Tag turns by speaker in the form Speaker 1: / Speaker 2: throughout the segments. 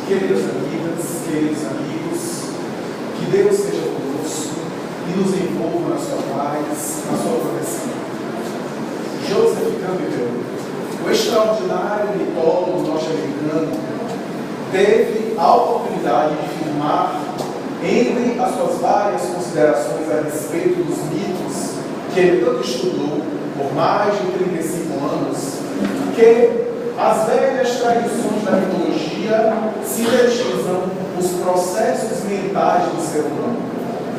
Speaker 1: Queridas amigas, queridos amigos, que Deus seja conosco e nos envolva na sua paz, na sua proteção. Joseph Campbell, o extraordinário mitólogo norte-americano, teve a oportunidade de firmar, entre as suas várias considerações a respeito dos mitos que ele tanto estudou por mais de 35 anos, que as velhas tradições da mitologia sintetizam os processos mentais do ser humano.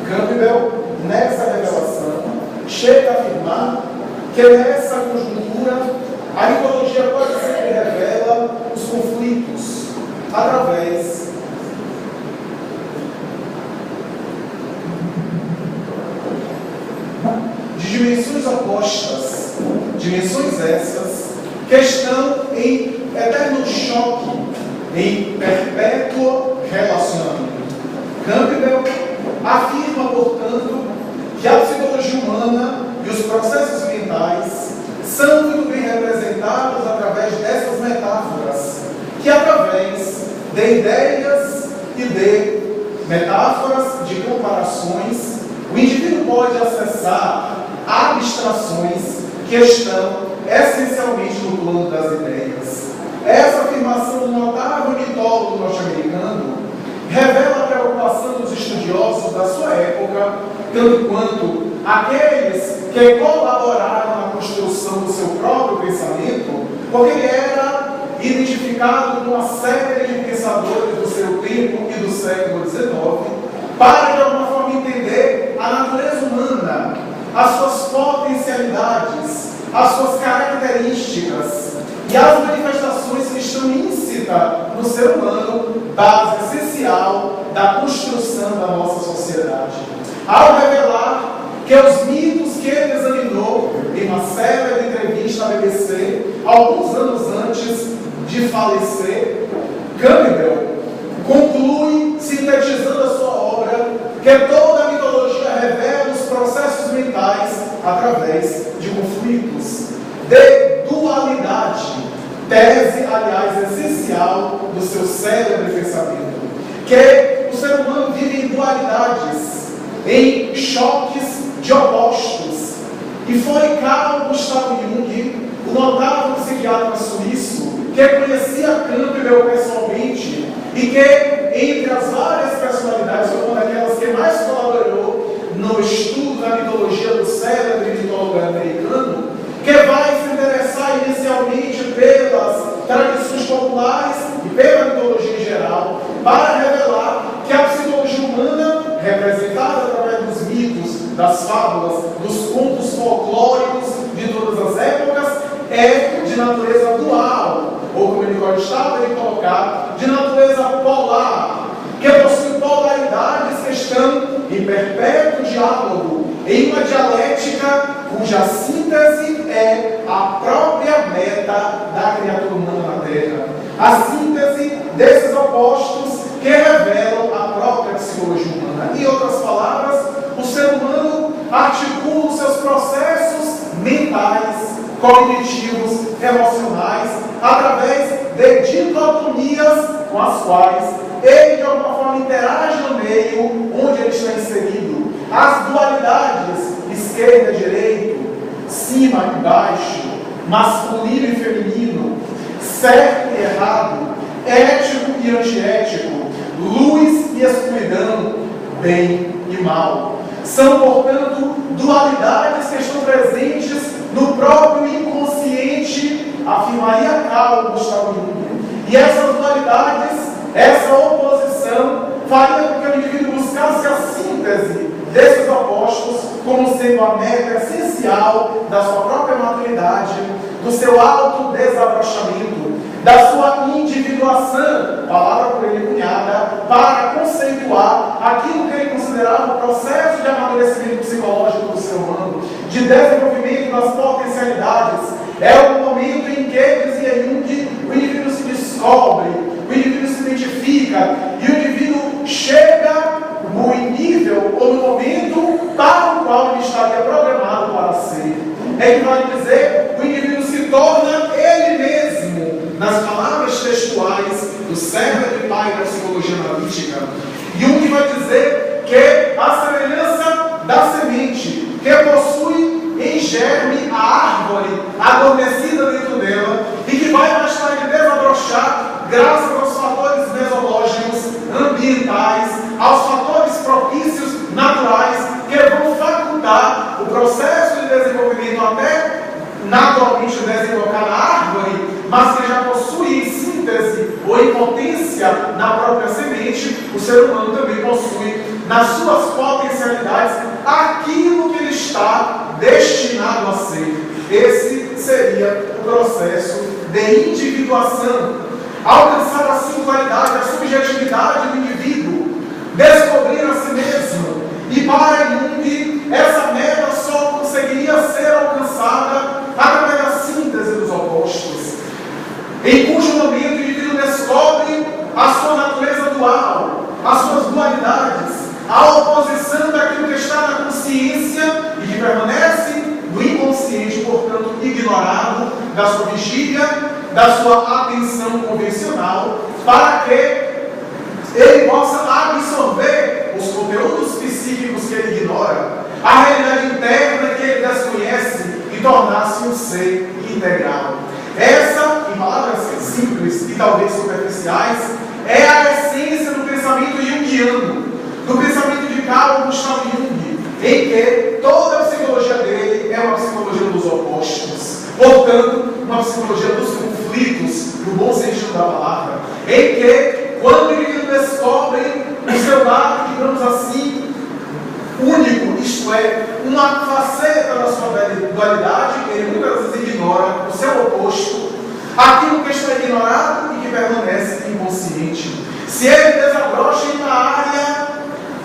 Speaker 1: Campbell, nessa revelação, chega a afirmar que nessa conjuntura a mitologia quase sempre revela os conflitos através de dimensões opostas, dimensões essas que estão em eterno choque, em perpétuo relacionamento. Campbell afirma, portanto, que a psicologia humana e os processos mentais são muito bem representados através dessas metáforas, que através de ideias e de metáforas, de comparações, o indivíduo pode acessar abstrações que estão essencialmente no plano das ideias. Essa afirmação do notável mitólogo norte-americano revela a preocupação dos estudiosos da sua época, tanto quanto aqueles que colaboraram na construção do seu próprio pensamento, porque ele era identificado com uma série de pensadores do seu tempo e do século XIX, para de alguma forma entender a natureza humana, as suas potencialidades, as suas características e as manifestações que estão íncitas no ser humano, base essencial da construção da nossa sociedade. Ao revelar que os mitos que ele examinou em uma série de entrevistas à BBC, alguns anos antes de falecer, Campbell conclui, sintetizando a sua obra, que toda a mitologia revela os processos mentais através de conflitos, de dualidade, tese, aliás, essencial do seu célebre pensamento, que o ser humano vive em dualidades, em choques de opostos. E foi Carl Gustav Jung, o notável psiquiatra suíço, que conhecia Campbell pessoalmente e que, entre as várias personalidades, foi uma daquelas que mais colaborou no estudo da mitologia do célebre mitólogo americano, que vai se interessar inicialmente pelas tradições populares e pela mitologia em geral, para revelar que a psicologia humana, representada através dos mitos, das fábulas, dos contos folclóricos de todas as épocas, é de natureza dual, ou como ele gostava de colocar, de natureza polar, que possui polaridades que estão em perpétuo diálogo, em uma dialética cuja síntese é a própria meta da criatura humana na Terra. A síntese desses opostos que revelam a própria psicologia humana. Em outras palavras, o ser humano articula os seus processos mentais, cognitivos, emocionais, através de dicotomias com as quais ele de alguma forma interage no meio onde ele está inserido. As dualidades, esquerda e direito, cima e baixo, masculino e feminino, certo e errado, ético e antiético, luz e escuridão, bem e mal. São, portanto, dualidades que estão presentes no próprio inconsciente, afirmaria Carl Gustav Jung. E essas dualidades, essa oposição, faria com que o indivíduo buscasse a síntese desses opostos como sendo a meta essencial da sua própria maturidade, do seu autodesabrochamento, da sua individuação, palavra por ele cunhada, para conceituar aquilo que ele considerava o processo de amadurecimento psicológico do ser humano, de desenvolvimento das potencialidades. É o momento em que, dizia Jung, o indivíduo se descobre, o indivíduo se identifica e o indivíduo chega no nível ou no momento para o qual ele estaria programado para ser. É que vale dizer, o indivíduo se torna ele mesmo nas palavras textuais do célebre pai da psicologia analítica, Jung vai dizer que a semelhança da semente que possui em germe a árvore adormecida dentro dela e que vai mais tarde desabrochar graças aos fatores mesológicos, ambientais, aos fatores propícios naturais que vão facultar o processo de desenvolvimento até naturalmente desenvolver na árvore, mas que já possui em síntese ou em potência na própria semente. O ser humano também possui nas suas potencialidades aquilo que ele está destinado a ser. Esse seria o processo de individuação. Alcançar a singularidade, a subjetividade do indivíduo, descobrir a si mesmo. E para Jung, essa meta só conseguiria ser alcançada através da síntese dos opostos, em cujo momento o indivíduo descobre a sua natureza dual, as suas dualidades, a oposição daquilo que está na consciência e que permanece no inconsciente, portanto, ignorado da sua vigília, da sua atenção convencional, para que ele possa absorver os conteúdos psíquicos que ele ignora, a realidade interna que ele desconhece e tornar-se um ser integral. Essa, em palavras simples e talvez superficiais, é a essência do pensamento junguiano, do pensamento de Carl Gustav Jung, em que toda a psicologia dele é uma psicologia dos opostos, portanto, uma psicologia dos conflitos, no bom sentido da palavra, em que, quando ele descobre o seu lado, digamos assim, único, isto é, uma faceta da sua dualidade, ele muitas vezes ignora o seu oposto, aquilo que está ignorado e que permanece inconsciente. Se ele desabrocha em uma área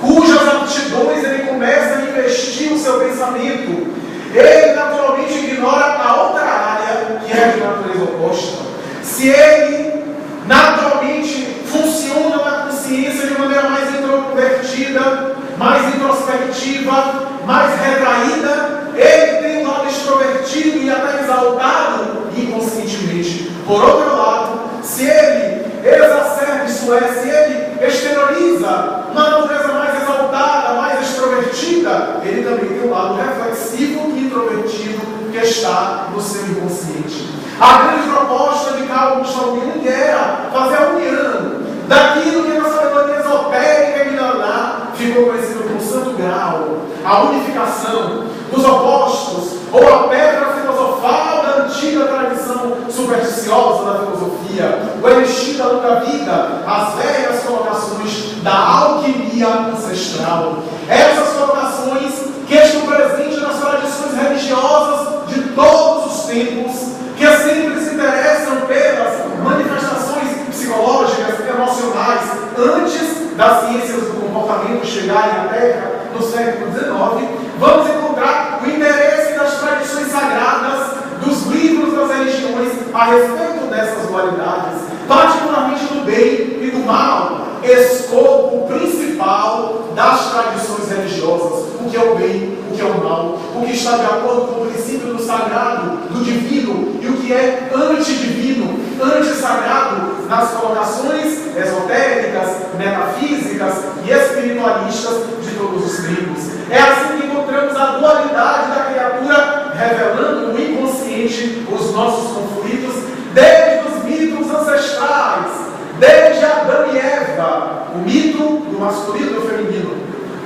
Speaker 1: cujas aptidões ele começa a investir o seu pensamento, ele naturalmente ignora a outra área que é de natureza oposta. Se ele naturalmente funciona na consciência de maneira mais introvertida, mais introspectiva, mais retraída, ele tem um lado extrovertido e até exaltado inconscientemente. Por outro lado, se ele exacerba, isso é, se ele exterioriza uma natureza mais exaltada, mais extrovertida, ele também tem um lado reflexivo e introvertido que está no seu inconsciente. A grande proposta de Carl Gustav Jung era fazer a união daquilo que na sabedoria esotérica e milenar ficou conhecido como santo grau, a unificação dos opostos, ou a pedra filosofal da antiga tradição supersticiosa da filosofia, o elixir da longa vida, as velhas colocações da alquimia ancestral. Essas colocações que estão presentes nas tradições religiosas de todos os tempos, que sempre se interessam pelas manifestações psicológicas, emocionais, antes das ciências do comportamento chegarem à Terra no século XIX, vamos encontrar o interesse das tradições sagradas, dos livros das religiões a respeito dessas dualidades, particularmente do bem e do mal, escopo principal das tradições religiosas, o que é o bem, o que é o mal, o que está de acordo com o princípio do sagrado, do divino, e o que é antidivino, antissagrado, nas colocações esotéricas, metafísicas e espiritualistas de todos os tempos. É assim que encontramos a dualidade da criatura, revelando no inconsciente os nossos conflitos, desde os mitos ancestrais, desde Adão e Eva, o mito do masculino e do feminino,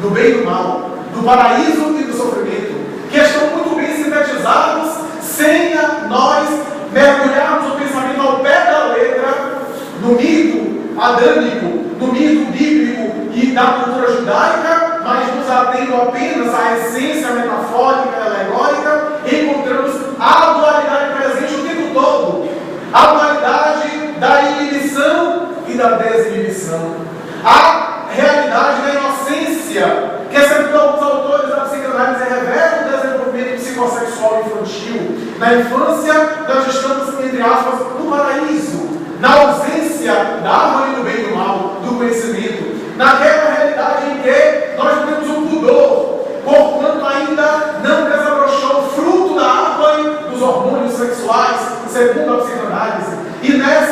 Speaker 1: do bem e do mal, do paraíso e do sofrimento, que estão muito bem sintetizados, sem nós mergulharmos o pensamento ao pé da letra, no mito adâmico, no mito bíblico e da cultura judaica, mas nos atendo apenas à essência metafórica e alegórica, encontramos a dualidade presente o tempo todo, a dualidade da inibição e da desinibição, a realidade da inocência, que segundo alguns autores da psicanálise revela o desenvolvimento psicossexual infantil. Na infância, nós estamos, entre aspas, no paraíso, na ausência da árvore do bem e do mal, do conhecimento, naquela realidade em que nós não temos um pudor, porquanto ainda não desabrochou o fruto da árvore dos hormônios sexuais, segundo a psicanálise. E nessa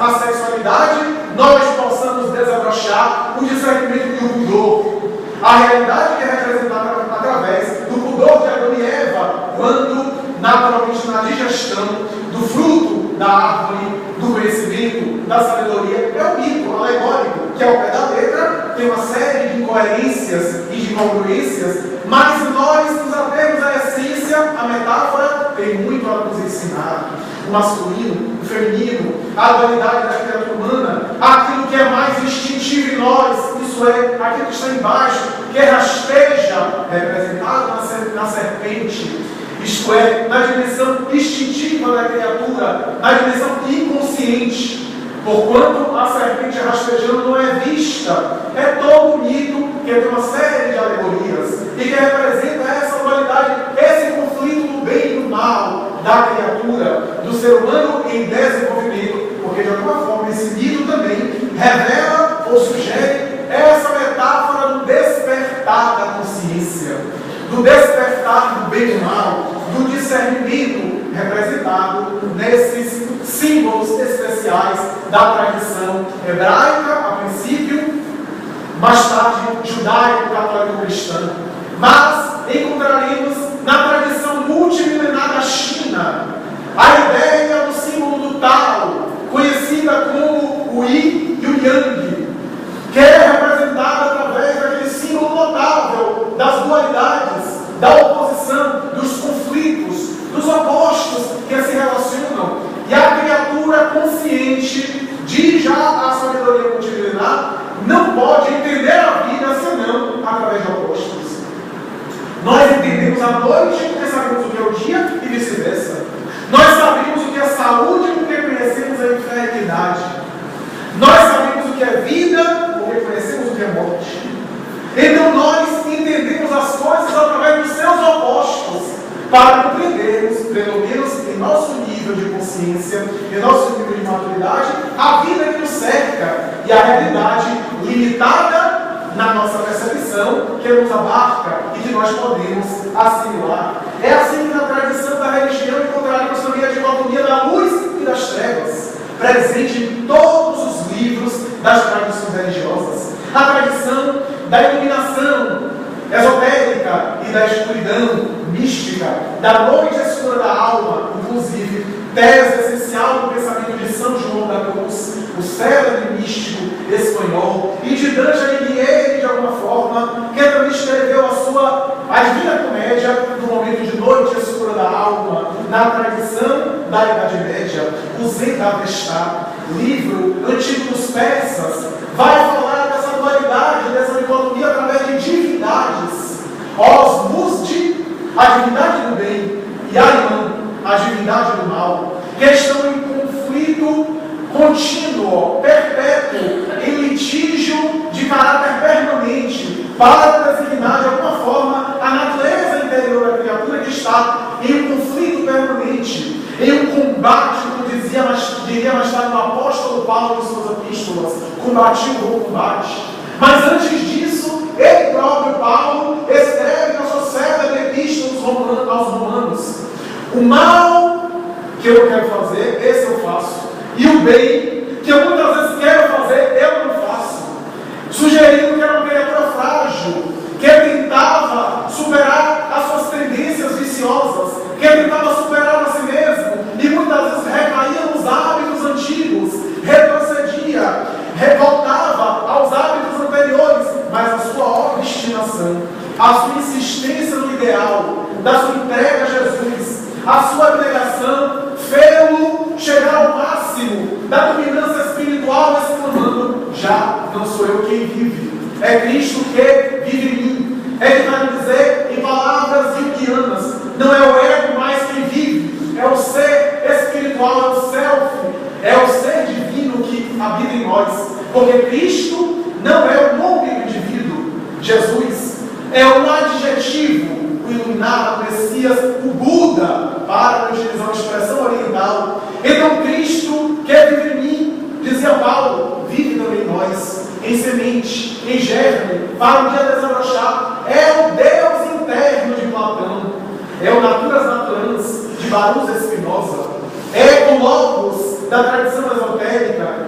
Speaker 1: a sexualidade, nós possamos desabrochar o discernimento e o pudor. A realidade que é representada através do pudor de Adão e Eva, quando, naturalmente, na digestão do fruto da árvore, do conhecimento, da sabedoria, é um mito alegórico, que ao pé da letra tem uma série de incoerências e de incongruências, mas se nós nos atermos à essência, a metáfora tem muito a nos ensinar. O masculino, o feminino, a dualidade da criatura humana, aquilo que é mais instintivo em nós, isso é, aquilo que está embaixo, que rasteja, representado na serpente, isto é, na dimensão instintiva da criatura, na dimensão inconsciente. Porquanto a serpente rastejando não é vista, é todo um mito que tem uma série de alegorias e que representa essa dualidade, esse conflito do bem e do mal da criatura, do ser humano em desenvolvimento, porque de alguma forma esse mito também revela ou sugere essa metáfora do despertar da consciência, do despertar do bem e do mal, do discernimento representado nesses símbolos especiais da tradição hebraica, a princípio, mais tarde judaico-católico-cristã. Mas encontraremos na tradição multimilenar da China a ideia do símbolo do Tao, conhecida como o Yin e o Yang, que é representada através daquele símbolo notável das dualidades, da oposição, dos conflitos, dos opostos que se relacionam. E a criatura consciente, diz já a sabedoria multimilenar, não pode entender a vida senão através de opostos. Nós entendemos a noite porque sabemos o que é o dia e vice-versa. Nós sabemos o que é saúde porque conhecemos a enfermidade. Nós sabemos o que é vida porque conhecemos o que é morte. Então nós entendemos as coisas através dos seus opostos, para compreendermos, pelo menos em nosso nível de consciência, em nosso nível de maturidade, a vida que nos cerca e a realidade limitada na nossa percepção, que nos abarca e que nós podemos assimilar. É assim que na tradição da religião encontraremos também a dicotomia da luz e das trevas, presente em todos os livros das tradições religiosas. A tradição da iluminação esotérica e da escuridão mística, da noite escura da alma, inclusive, tese essencial do pensamento de São João da Cruz, o célebre místico espanhol, e de Dante Alighieri, de alguma forma, que também escreveu a Divina Comédia no momento de noite escura da alma, na tradição da Idade Média. O Zend-Avesta, livro antigo dos persas, vai falar dessa dualidade, dessa dicotomia através de divindades. Osmusdi, a divindade do bem, e Ahriman, a divindade do mal, que estão em conflito contínuo, perpétuo, em litígio de caráter permanente, para designar de alguma forma a natureza interior da criatura que está em um conflito permanente, em um combate, como diria mais tarde o apóstolo Paulo em suas epístolas, combatiu o bom combate. Mas antes disso, ele próprio, Paulo, escreve na sua célebre epístola aos Romanos: o mal que eu quero fazer, esse eu faço, e o bem que eu muitas vezes quero fazer, eu não faço. Sugerindo que era uma criatura frágil, que tentava superar as suas tendências viciosas, que tentava superar a si mesmo, e muitas vezes recaía nos hábitos antigos, retrocedia, revoltava aos hábitos anteriores, mas a sua obstinação, a sua insistência no ideal, da sua entrega a Jesus, a sua abnegação, fê-lo chegar ao máximo da dominância espiritual, exclamando: já não sou eu quem vive, é Cristo que vive em mim. É que vai dizer em palavras junguianas: não é o ego mais quem vive, é o ser espiritual, é o self, é o ser divino que habita em nós. Porque Cristo não é o nome do indivíduo, Jesus é um adjetivo, o iluminado, o Messias, o Buda, para utilizar uma expressão oriental. Então Cristo que vive em mim, dizia Paulo, vive também em nós, em semente, em germe, para um dia desabrochar. É o Deus interno de Platão, é o Naturas Naturans de Baruch Spinoza, é o Logos da tradição esotérica,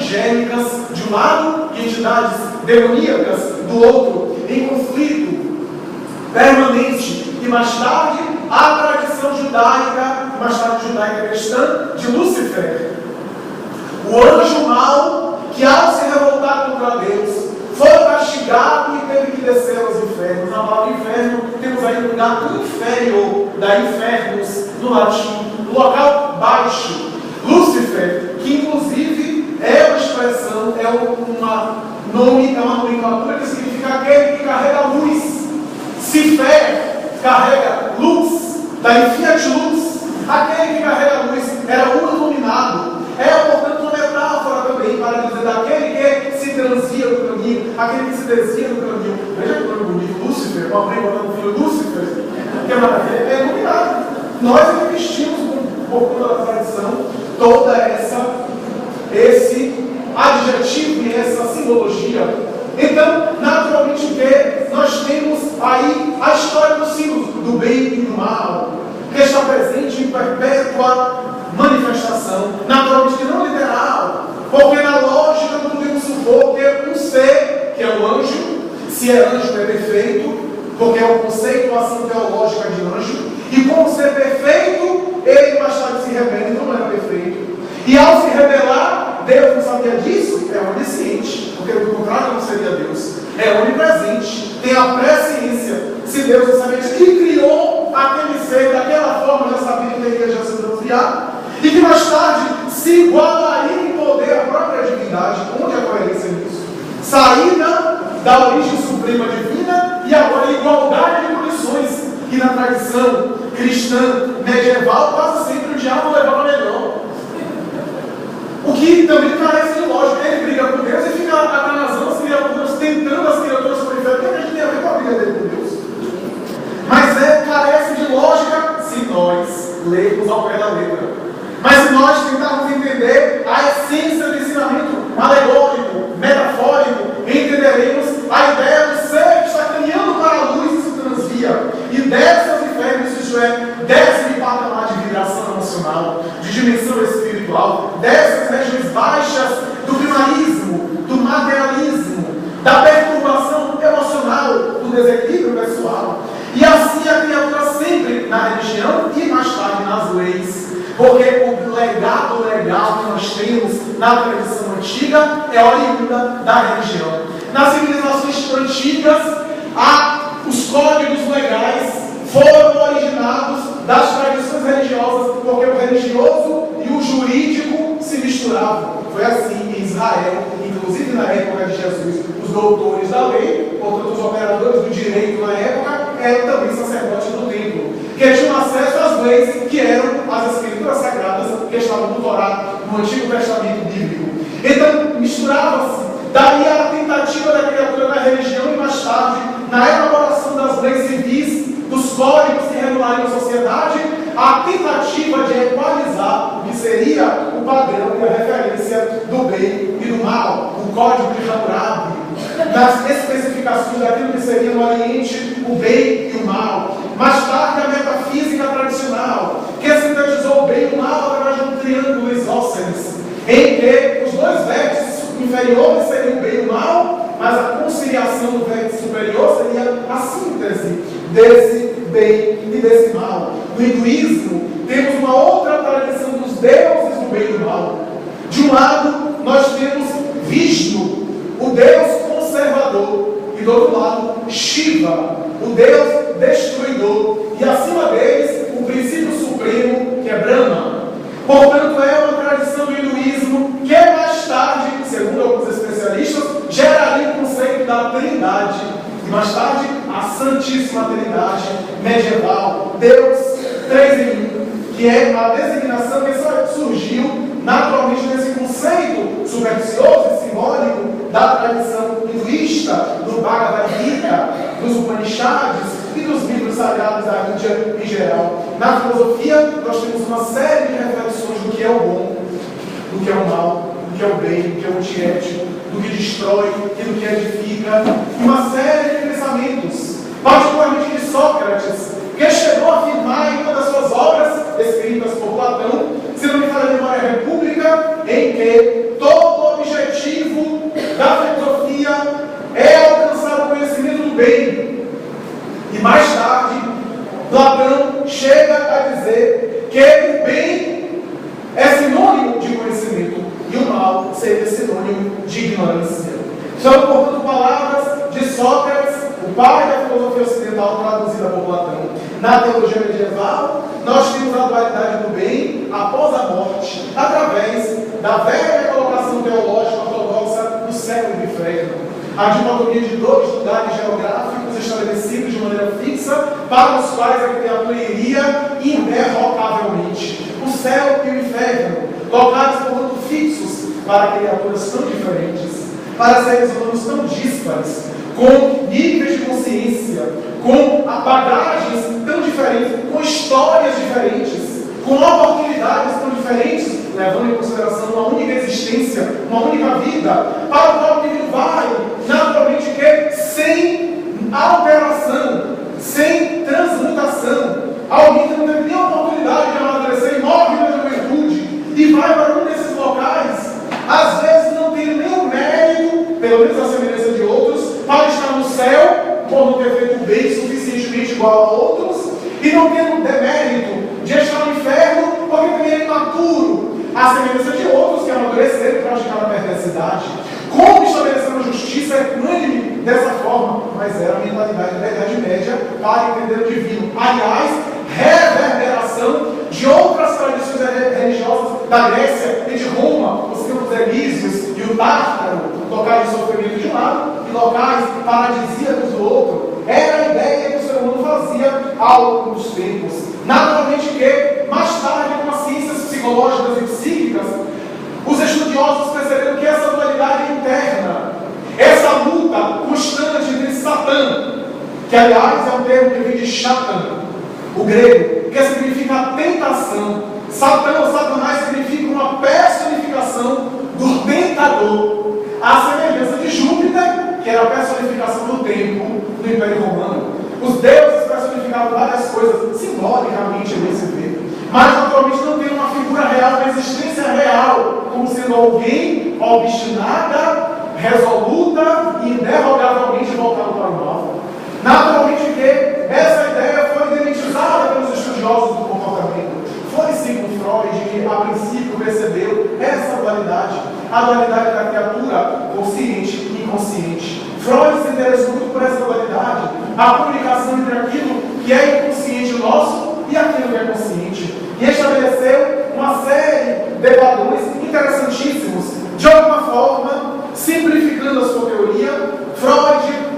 Speaker 1: angélicas de um lado e entidades demoníacas do outro, em conflito permanente. E mais tarde, a tradição judaica, mais tarde judaica cristã, de Lúcifer, o anjo mau que, ao se revoltar contra Deus, foi castigado e teve que descer aos infernos. Na palavra inferno, temos aí o lugar inferior, da infernos, no latim, local baixo. Lúcifer, que inclusive é uma expressão, é uma nomenclatura que significa aquele que carrega luz. Cifer carrega luz, daí Fiat Luz, aquele que carrega luz, era o iluminado. É, portanto, uma metáfora também para dizer daquele que se transvia do caminho, aquele que se desvia do caminho. Veja que nome bonito, Lúcifer, uma mãe botando o filho Lúcifer, que é maravilha, é iluminado. Nós investimos, por conta da tradição, toda esse adjetivo e essa simbologia. Então, naturalmente, que nós temos aí a história dos símbolos do bem e do mal, que está presente em perpétua manifestação, naturalmente que não literal, porque na lógica não podemos supor que um ser, que é o anjo, se é anjo é perfeito, porque é o conceito, a ação teológica de anjo, e como ser perfeito, ele mais tarde se rebela, então não era perfeito. E ao se rebelar, Deus não sabia disso, é onisciente, porque do contrário não seria Deus, é onipresente, tem a presciência. Se Deus não sabia disso, que criou aquele ser daquela forma, já sabia que ele ia se transviar, e que mais tarde se igualaria em poder à própria divindade. Onde é a coerência nisso? Saída da origem suprema divina e agora igualdade de condições. E na tradição cristã medieval, quase sempre o diabo levava melhor. O que também carece de lógica. Ele briga com Deus e fica atrasando as criaturas, tentando as criaturas por inferno. O que a gente tem a ver com a briga dele com Deus? Mas carece de lógica se nós lermos ao pé da letra. Mas se nós tentarmos entender a essência do ensinamento alegórico, metafórico, entenderemos a ideia do ser que está caminhando para a luz e se transvia, e desce aos infernos, isto é, desce de patamar de vibração emocional, de dimensão espiritual, desce às regiões baixas do primarismo, do materialismo, da perturbação emocional, do desequilíbrio pessoal. E assim a criatura sempre na religião e mais tarde nas leis. Porque o legado legal que nós temos na tradição antiga é oriunda da religião. Nas civilizações antigas, os códigos legais foram originados das tradições religiosas, porque o religioso e o jurídico se misturavam. Foi assim em Israel, inclusive na época de Jesus, os doutores da lei, portanto os operadores do direito na época, eram também sacerdotes do templo, que tinham acesso às leis que eram as escrituras sagradas que estavam no Torá, no Antigo Testamento bíblico. Então, misturava-se. Daí a tentativa da criatura na religião e mais tarde, na elaboração das leis civis, dos códigos que regulariam a sociedade, a tentativa de equalizar o que seria o padrão e a referência do bem e do mal, o código de Hammurabi, das especificações daquilo que seria no Oriente o bem e o mal. Mais tarde, a metafísica tradicional, que sintetizou o bem e o mal através de um triângulo isósceles, em que os dois vértices inferiores seriam o bem e o mal, mas a conciliação do vértice superior seria a síntese desse bem e desse mal. No hinduísmo, temos uma outra tradição dos deuses do bem e do mal. De um lado, nós temos Vishnu, o Deus conservador, e do outro lado, Shiva, o Deus destruidor, e acima deles, o princípio supremo, que é Brahma. Portanto, é uma tradição do hinduísmo que mais tarde, segundo alguns especialistas, geraria o conceito da Trindade, e mais tarde, a Santíssima Trindade medieval, Deus 3 em 1, que é a designação que só surgiu naturalmente nesse conceito supersticioso e simbólico da tradição hinduísta, do Bhagavad Gita, dos Upanishads e dos livros sagrados da Índia em geral. Na filosofia, nós temos uma série de reflexões do que é o bom, do que é o mal, do que é o bem, do que é o antiético, do que destrói e do que edifica, e uma série de pensamentos, particularmente de Sócrates, que chegou a afirmar em uma das suas obras, escritas por Platão, se não me falha a memória, República, em que todo objetivo mal seria sinônimo de ignorância. São, portanto, palavras de Sócrates, o pai da filosofia ocidental, traduzida por Platão. Na teologia medieval, nós temos a dualidade do bem após a morte, através da velha colocação teológica ortodoxa do céu e do inferno. A dicotomia de dois lugares geográficos estabelecidos de maneira fixa, para os quais a criatura iria irrevocavelmente. O céu e o inferno, locais, portanto, fixos para criaturas tão diferentes, para seres humanos tão díspares, com níveis de consciência, com bagagens tão diferentes, com histórias diferentes, com oportunidades tão diferentes, levando em consideração uma única existência, uma única vida, para o qual o indivíduo vai, naturalmente, que sem alteração, sem transmutação. Alguém que não teve nem a oportunidade de amadurecer e morre na juventude e vai para um desses locais, às vezes não tem nem o mérito, pelo menos a semelhança de outros, para estar no céu, por não ter feito bem suficientemente igual a outros, e não ter o demérito de estar no inferno, porque também é imaturo, a semelhança de outros que amadureceram e praticaram a perversidade. Como estabelecer uma justiça equânime dessa forma? Mas era a mentalidade da Idade Média para entender o divino. Aliás, reverberação de outras tradições religiosas da Grécia e de Roma, os campos elíseos e o Tártaro, locais de sofrimento de um lado e locais paradisíacos do outro. Era a ideia que o ser humano fazia ao longo dos tempos. Naturalmente que, mais tarde, com as ciências psicológicas e psíquicas, os estudiosos perceberam que essa dualidade interna, essa luta constante entre Satã, que aliás é um termo que vem de Shatan, o grego, que significa tentação. Satã ou Satanás significa uma personificação do tentador, à semelhança de Júpiter, que era a personificação do tempo no Império Romano. Os deuses personificavam várias coisas, simbolicamente ele se vê, mas naturalmente não tem uma figura real, uma existência real, como sendo alguém obstinada, resoluta e interrogavelmente voltado para o mal. Naturalmente que essa ideia foi identificada pelos estudiosos do comportamento. Foi segundo Freud que a princípio percebeu essa dualidade, a dualidade da criatura consciente e inconsciente. Freud se interessou muito por essa dualidade, a comunicação entre aquilo que é inconsciente nosso e aquilo que é consciente, e estabeleceu uma série de padrões interessantíssimos. De alguma forma, simplificando a sua teoria, Freud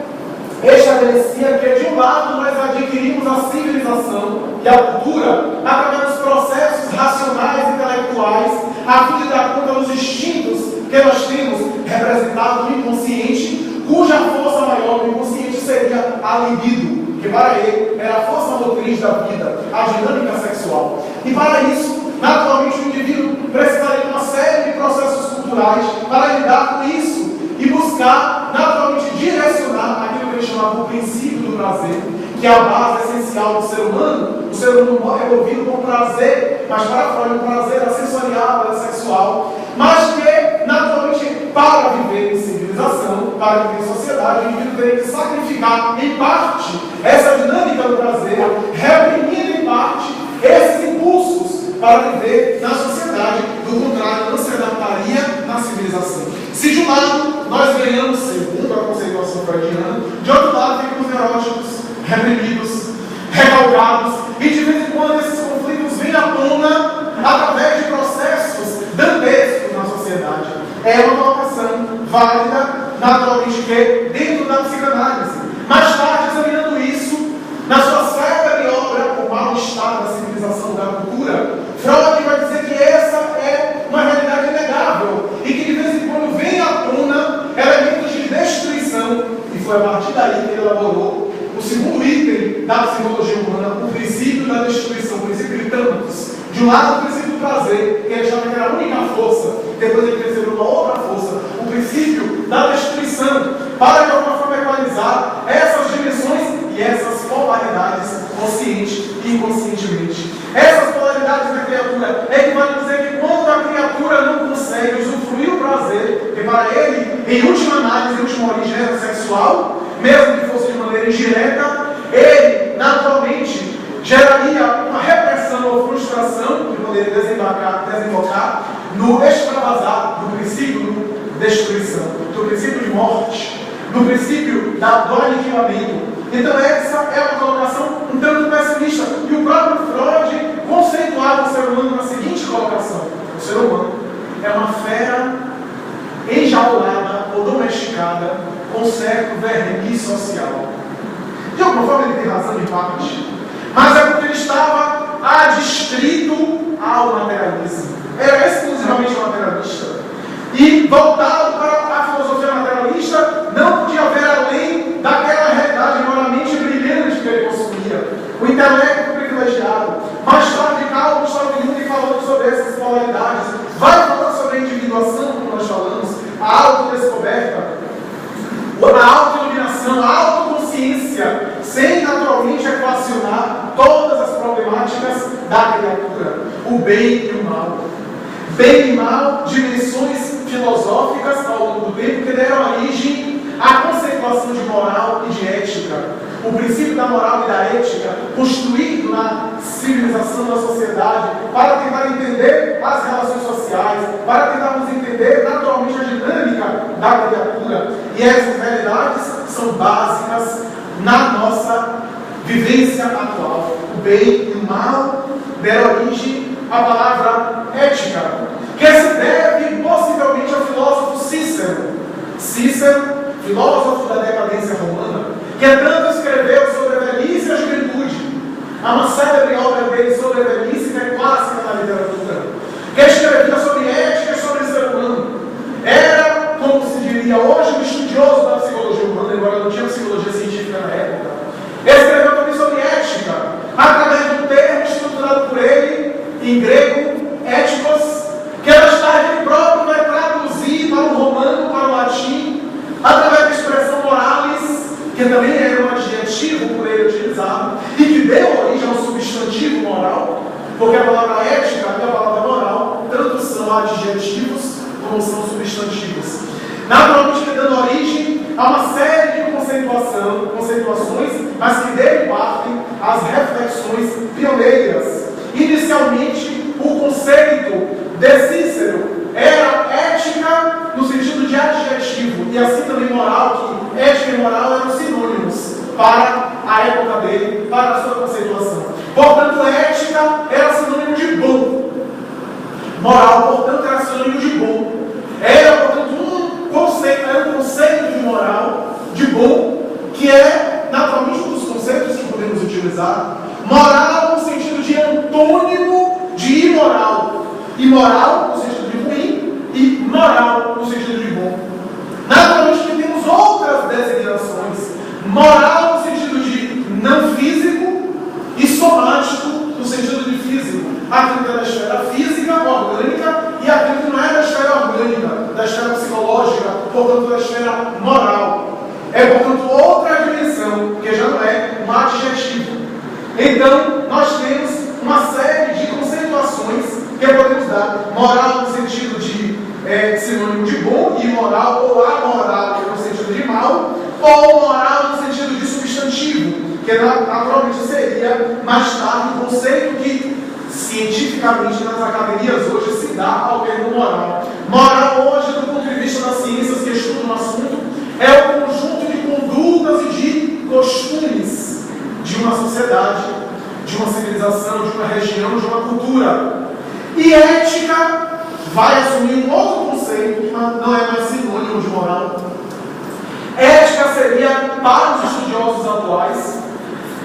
Speaker 1: estabelecia que, de um lado, nós adquirimos a civilização e a cultura através dos processos racionais e intelectuais, a fim de dar conta dos instintos que nós temos representados no inconsciente, cuja força maior do inconsciente seria a libido, que para ele era a força motriz da vida, a dinâmica sexual. E para isso, naturalmente, o indivíduo precisaria de uma série de processos culturais para lidar com isso e buscar, naturalmente, direcionar aquilo que ele chamava o princípio do prazer, que é a base essencial do ser humano. O ser humano é movido por prazer, mas para Freud o prazer é sensorial, é sexual, mas que, naturalmente, para viver em civilização, para viver em sociedade, o indivíduo teria que sacrificar, em parte, essa dinâmica do prazer, reprimindo, em parte, esses impulsos para viver na sociedade. Do contrário, não se adaptaria na civilização. Se de um lado nós ganhamos, segundo a conceituação freudiana, de outro lado ficamos neuróticos, reprimidos, recalcados, e de vez em quando esses conflitos vêm à tona através de processos dantescos na sociedade. É uma colocação válida, naturalmente, que dentro da psicanálise. Mais tarde, examinando isso, na sua célebre obra, O Mal-Estar da Civilização da Cultura, Freud vai dizer que essa é uma realidade inegável e que de vez em quando vem à tona elementos de destruição, e foi a partir daí que ele elaborou o segundo item da psicologia humana, o princípio da destruição, o princípio de Thanatos. De um lado, o princípio do prazer, que ele achava que era a única força, depois ele percebeu uma outra força, o princípio da destruição, para de alguma forma equalizar essas dimensões e essas polaridades, consciente e inconscientemente. Essas polaridades da criatura equivalem a dizer que quando a criatura não consegue usufruir o prazer, que para ele, em última análise, em última origem, era sexual, mesmo que fosse de maneira indireta, ele, naturalmente, geraria uma repressão ou frustração que poderia desembocar no extravasar do princípio princípio de morte, no princípio do aniquilamento. Então essa é uma colocação um tanto pessimista. E o próprio Freud conceituava o ser humano na seguinte colocação: o ser humano é uma fera enjaulada ou domesticada com certo verniz social. De alguma forma ele tem razão em parte, mas é porque ele estava adstrito ao materialismo. Era exclusivamente materialista. E voltado para a filosofia materialista, não podia ver além daquela realidade moralmente brilhante que ele possuía. O intelecto privilegiado. Mais tarde, Carl Gustav Jung falando sobre essas polaridades. Vai falando sobre a individuação, como nós falamos, a autodescoberta, a autoiluminação, a autoconsciência, sem naturalmente equacionar todas as problemáticas da criatura, o bem e o mal. Bem e mal, dimensões filosóficas ao longo do tempo que deram origem à conceituação de moral e de ética. O princípio da moral e da ética, construído na civilização da sociedade, para tentar entender as relações sociais, para tentarmos entender naturalmente a dinâmica da criatura. E essas realidades são básicas na nossa vivência atual. O bem e o mal deram origem à palavra ética, que se deve possivelmente ao filósofo Cícero. Cícero, filósofo da decadência romana, que tanto escreveu sobre a velhice e a juventude. Há uma célebre obra dele sobre a velhice que é clássica na literatura, que escrevia sobre ética e sobre o ser humano. Era, como se diria hoje, um estudioso da psicologia humana, embora não tinha psicologia científica na época. Escreveu também sobre ética, através de um termo estruturado por ele, em grego, éticos, que mais tarde ele próprio vai traduzir para o romano, para o latim, através da expressão moralis, que também era um adjetivo por ele utilizado, e que deu origem ao substantivo moral, porque a palavra ética e a palavra moral, tanto são adjetivos como são substantivos. Naturalmente, dando origem a uma série de conceituações, mas que dele partem as reflexões pioneiras. Inicialmente, o conceito de Cícero era ética no sentido de adjetivo, e assim também moral, que ética e moral eram sinônimos para a época dele, para a sua conceituação. Portanto, ética era sinônimo de bom. Moral, portanto, era sinônimo de bom. Era, portanto, um conceito de moral, de bom, que é naturalmente um dos conceitos que podemos utilizar. Moral no sentido de antônimo de imoral. Imoral no sentido de ruim e moral no sentido de bom. Naturalmente que temos outras designações. Moral no sentido de não físico e somático no sentido de físico. Aquilo que é da esfera física, orgânica, e aquilo que não é da esfera orgânica, da esfera psicológica, portanto da esfera moral. É, portanto, outra dimensão, que já não é um adjetivo. Então, nós temos uma série de conceituações que podemos dar. Moral no sentido de sinônimo de bom, e moral ou amoral, que é no sentido de mal, ou moral no sentido de substantivo, que naturalmente seria mais tarde um conceito que cientificamente nas academias hoje se dá ao termo moral. Moral hoje, do ponto de vista das ciências que estudam o assunto, é o conjunto de condutas e de costumes de uma sociedade, de uma civilização, de uma região, de uma cultura. E ética vai assumir um outro conceito, que não é mais sinônimo de moral. Ética seria, para os estudiosos atuais,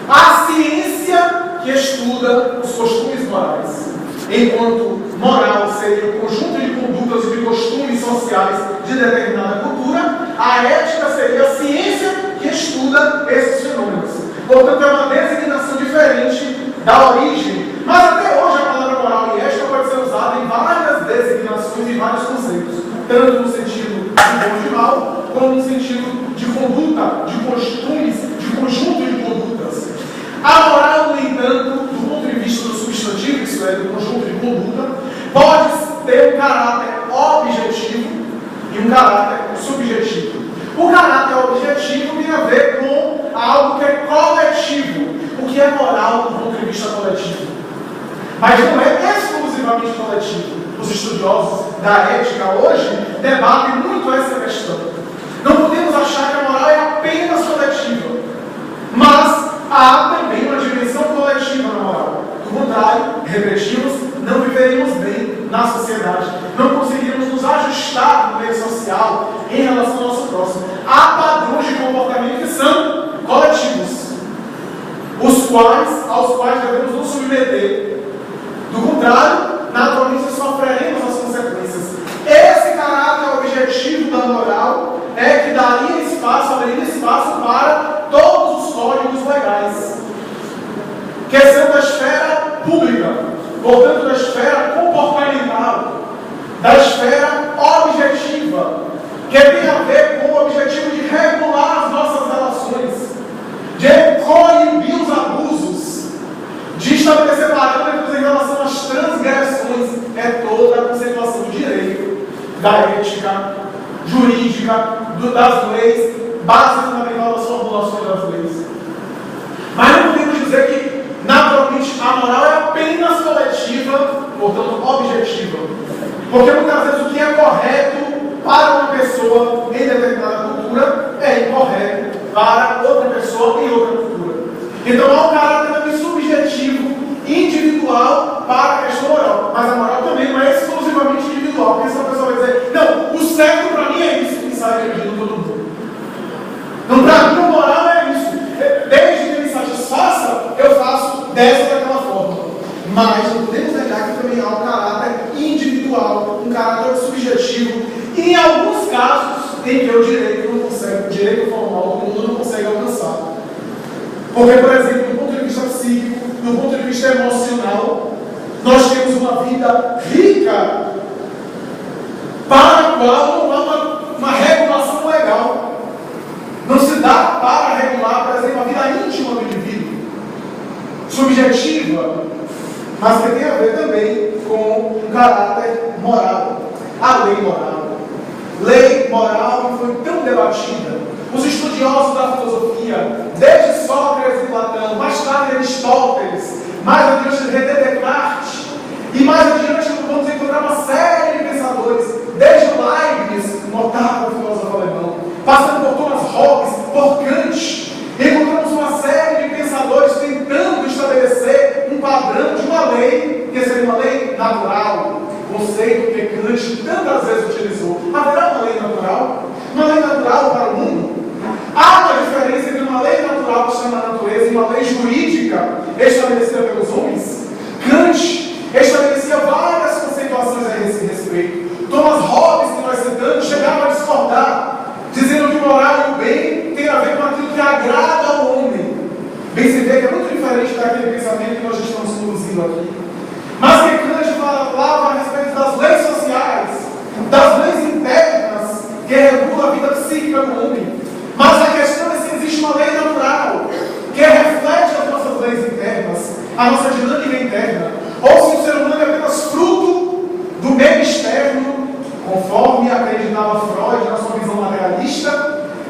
Speaker 1: a ciência que estuda os costumes morais. Enquanto moral seria o conjunto de condutas e de costumes sociais de determinada cultura, a ética seria a ciência que estuda esses fenômenos. Portanto, é uma designação diferente da origem. Mas até hoje a palavra moral e ética pode ser usada em várias designações e vários conceitos, tanto no sentido de bom e de mal, como no sentido de conduta, de costumes, de conjunto de condutas. A moral, no entanto, do ponto de vista do substantivo, isso é, do conjunto de conduta, pode ter um caráter objetivo e um caráter subjetivo. O caráter objetivo tem a ver com algo que é coletivo, o que é moral do ponto de vista coletivo. Mas não é exclusivamente coletivo. Os estudiosos da ética hoje debatem muito essa questão. social em relação ao nosso próximo. Há padrões de comportamento que são coletivos, aos quais devemos nos submeter. Do contrário, naturalmente sofreremos as consequências. Esse caráter objetivo da moral é que abriria espaço para todos os códigos legais, que são da esfera pública, portanto da esfera comportamental, da esfera objetiva, que tem a ver com o objetivo de regular as nossas relações, de coibir os abusos, de estabelecer parâmetros em relação às transgressões. É toda a conceituação do direito, da ética, jurídica, das leis, base fundamental das formulações das leis. Mas não podemos dizer que, naturalmente, a moral é apenas coletiva, portanto, objetiva. Porque muitas vezes o que é correto para uma pessoa em determinada cultura é incorreto para outra pessoa em outra cultura. Então há um caráter também subjetivo, individual para a questão moral. Mas a moral também não é exclusivamente individual, porque se a pessoa vai dizer, não, o certo para mim é isso, e sai dividindo todo mundo. Não, para mim a moral é isso. Desde que me satisfaça, eu faço dessa daquela forma. Mas não podemos negar que também há um caráter individual, um caráter subjetivo, e em alguns casos em que o direito formal do mundo não consegue alcançar. Porque, por exemplo, do ponto de vista psíquico, do ponto de vista emocional, nós temos uma vida rica para a qual não há uma regulação legal. Não se dá para regular, por exemplo, a vida íntima do indivíduo, subjetiva, mas que tem a ver também com um caráter moral. A lei moral. Lei moral que foi tão debatida. Os estudiosos da filosofia, desde Sócrates e Platão, mais tarde Aristóteles, mais adiante René Descartes, e mais adiante vamos encontrar uma série de pensadores, desde Leibniz, um notável filósofo alemão, passando por Thomas Hobbes, por Kant, encontramos uma série de pensadores tentando estabelecer um padrão de uma lei, que seria uma lei natural, conceito que Kant tantas vezes utilizou. Haverá uma lei natural? Uma lei natural para o mundo? Há uma diferença entre uma lei natural que está na natureza e uma lei jurídica estabelecida pelos homens? Kant estabelecia várias conceituações a esse respeito. Thomas Hobbes, que nós citamos, chegava a discordar, dizendo que o moral e o bem tem a ver com aquilo que agrada ao homem. Bem se vê que é muito diferente daquele pensamento que nós estamos conduzindo aqui. Mas que Kant falava a respeito das leis sociais, das leis internas que regulam a vida psíquica do homem. Mas a questão é se existe uma lei natural que reflete as nossas leis internas, a nossa dinâmica interna, ou se o ser humano é apenas fruto do meio externo, conforme acreditava Freud na sua visão materialista,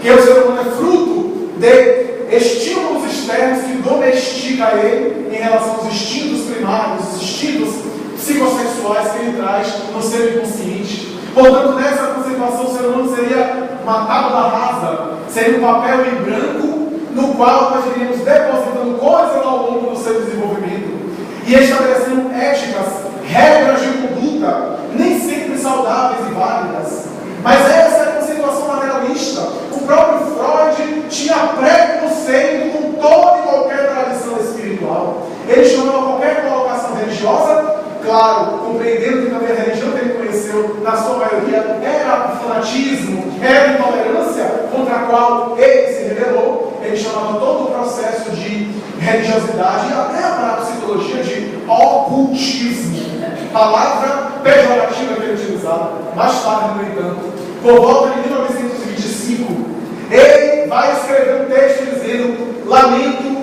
Speaker 1: que o ser humano é fruto de estímulos externos que domestica ele em relação aos instintos primários, os instintos psicossexuais que ele traz no ser inconsciente. Portanto, nessa conceituação, o ser humano seria uma tábua rasa, seria um papel em branco no qual nós iríamos depositando coisas ao longo do seu desenvolvimento e estabelecendo éticas, regras de conduta, nem sempre saudáveis e válidas. Mas essa é a conceituação materialista. O próprio Freud tinha preconceito com toda e qualquer tradição espiritual. Ele chamava qualquer colocação religiosa, claro, compreendendo que também a religião que ele conheceu, na sua maioria, era o fanatismo, era a intolerância contra a qual ele se rebelou. Ele chamava todo o processo de religiosidade e até a parapsicologia de ocultismo, palavra pejorativa que ele utilizava. Mais tarde, no entanto, por volta de 1925, ele vai escrever um texto dizendo: lamento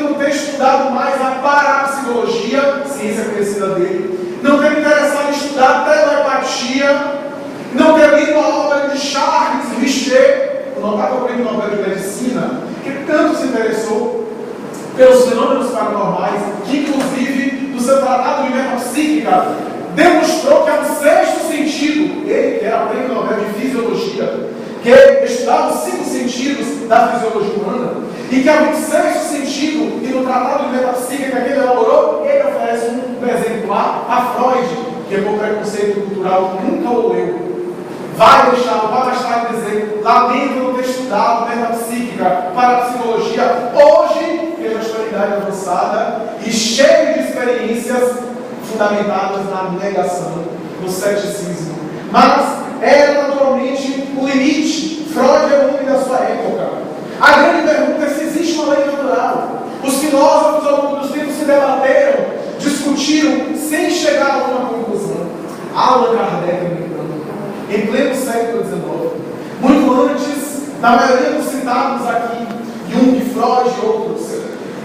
Speaker 1: não ter estudado mais a parapsicologia, ciência conhecida dele, não ter me interessado em estudar telepatia, não ter lido a obra de Charles Richter, o notável prêmio Nobel de Medicina, que tanto se interessou pelos fenômenos paranormais, que inclusive no seu tratado de metapsíquica demonstrou que há um sexto sentido, ele que era prêmio Nobel de Fisiologia, que estudava os 5 sentidos da fisiologia humana, e que havia um sexto sentido, e no tratado de metapsíquica que ele elaborou, ele oferece um exemplar a Freud, que por preconceito cultural nunca o leu. vai deixar, vai mais tarde dizer, lá dentro não ter estudado metapsíquica, parapsicologia, hoje, pela história avançada e cheio de experiências fundamentadas na negação, no ceticismo. Mas era naturalmente o limite. Freud é o homem da sua época. A grande pergunta é se existe uma lei natural. Os filósofos ao longo dos tempos se debateram, discutiram, sem chegar a uma conclusão. Allan Kardec, no entanto, em pleno século XIX, muito antes da maioria dos citados aqui, Jung, Freud e outros,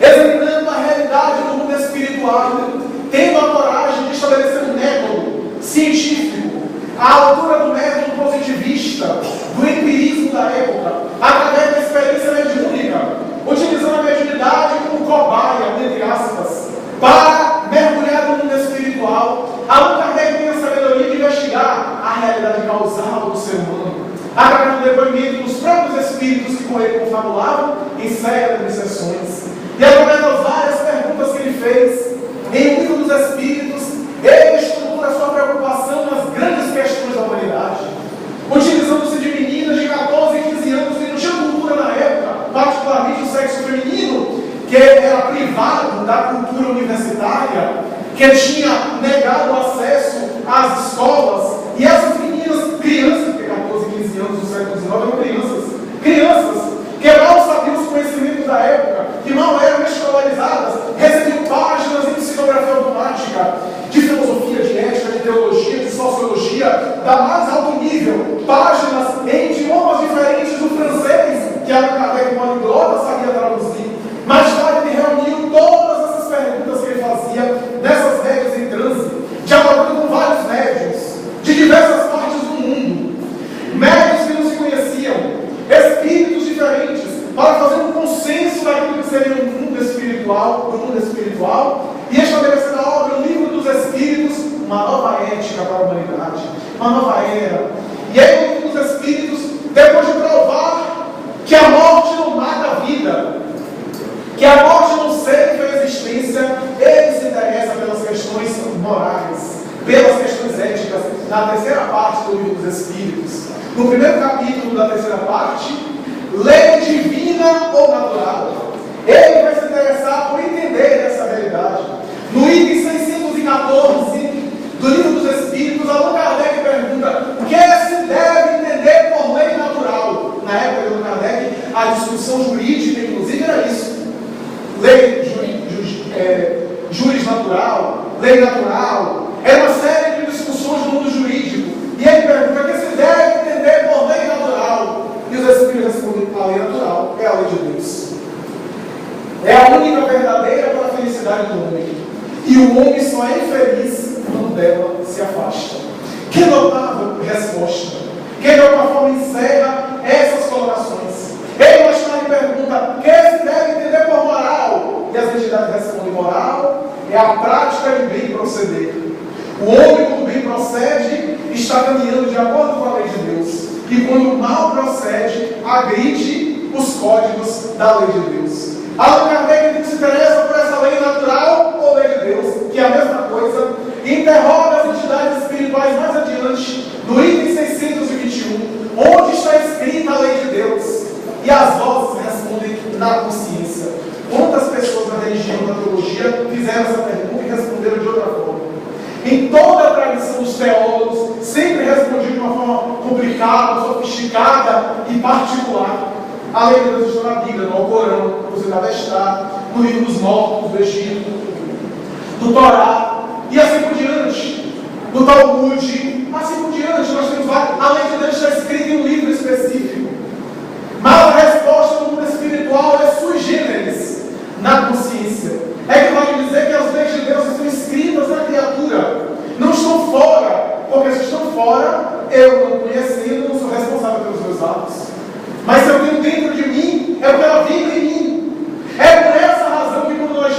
Speaker 1: examinando a realidade do mundo espiritual, tendo a coragem de estabelecer um método científico, à altura do método positivista, do empirismo da época, através da experiência mediúnica, utilizando a mediunidade como cobaia, entre aspas, para mergulhar no mundo espiritual. Allan Kardec tem a sabedoria de investigar a realidade causal do ser humano, através do depoimento dos próprios espíritos que com ele confabulavam em célebres sessões. E através das várias perguntas que ele fez, em O Livro dos Espíritos, ele estrutura a sua preocupação nas grandes questões da humanidade, utilizando-se de meninas de 14 e 15 anos que não tinham cultura na época, particularmente o sexo feminino, que era privado da cultura universitária, que tinha negado o acesso às escolas, e essas meninas, crianças, porque 14 e 15 anos do século XIX eram crianças que mal sabiam os conhecimentos da época, que mal eram escolarizadas, recebiam páginas em psicografia automática, de filosofia, de ética, de teologia, de sociologia, da mais alto nível, páginas em idiomas diferentes do francês, que Allan Kardec, poliglota, sabia traduzir. Mais tarde ele reuniu todas essas perguntas que ele fazia nessas médias em transe, dialogando com vários médios, de diversas partes do mundo, médios que não se conheciam, espíritos diferentes, para fazer um consenso daquilo que seria o mundo espiritual, e estabelecer na obra o Livro dos Espíritos, uma nova ética para a humanidade, uma nova era. E aí o Livro dos Espíritos, depois de provar que a morte não mata a vida, que a morte não serve pela existência, ele se interessa pelas questões morais, pelas questões éticas, na terceira parte do Livro dos Espíritos. No primeiro capítulo da terceira parte, lei divina ou natural. Ele vai se interessar por entender essa realidade. No item 614 do Livro dos Espíritos, Allan Kardec pergunta: o que se deve entender por lei natural? Na época de Allan Kardec, a discussão jurídica, inclusive, era isso. Juris natural, lei natural, era uma série de discussões no mundo jurídico. E ele pergunta: o que se deve entender por lei natural? E os Espíritos respondem: a lei natural é a lei de Deus. É a única verdadeira para a felicidade do homem. E o homem só é infeliz quando dela se afasta. Que notável resposta! Que de alguma forma encerra essas colocações. Ele mais tarde pergunta: o que se deve entender por moral? E as entidades respondem: moral é a prática de bem proceder. O homem, quando bem procede, está caminhando de acordo com a lei de Deus. E quando mal procede, agride os códigos da lei de Deus. Allan Kardec se interessa por essa lei natural ou lei de Deus, que é a mesma coisa, e interroga as entidades espirituais mais adiante, no item 621, onde está escrita a lei de Deus. E as vozes respondem: na consciência. Quantas pessoas na religião, na teologia, fizeram essa pergunta e responderam de outra forma? Em toda a tradição dos teólogos, sempre respondiam de uma forma complicada, sofisticada e particular. A lei de Deus está na Bíblia, no Alcorão, você deve estar, no livro dos mortos do Egito, do Torá, e assim por diante, no Talmud, assim por diante. Nós temos vários. A lei de Deus está escrita em um livro específico. Mas a resposta do mundo espiritual é sui generis, na consciência. É que vai dizer que as leis de Deus estão escritas na criatura, não estão fora, porque se estão fora, eu não conhecendo, não sou responsável pelos meus atos. Mas se eu tenho dentro de mim, é porque ela vive em mim. É por essa razão que quando nós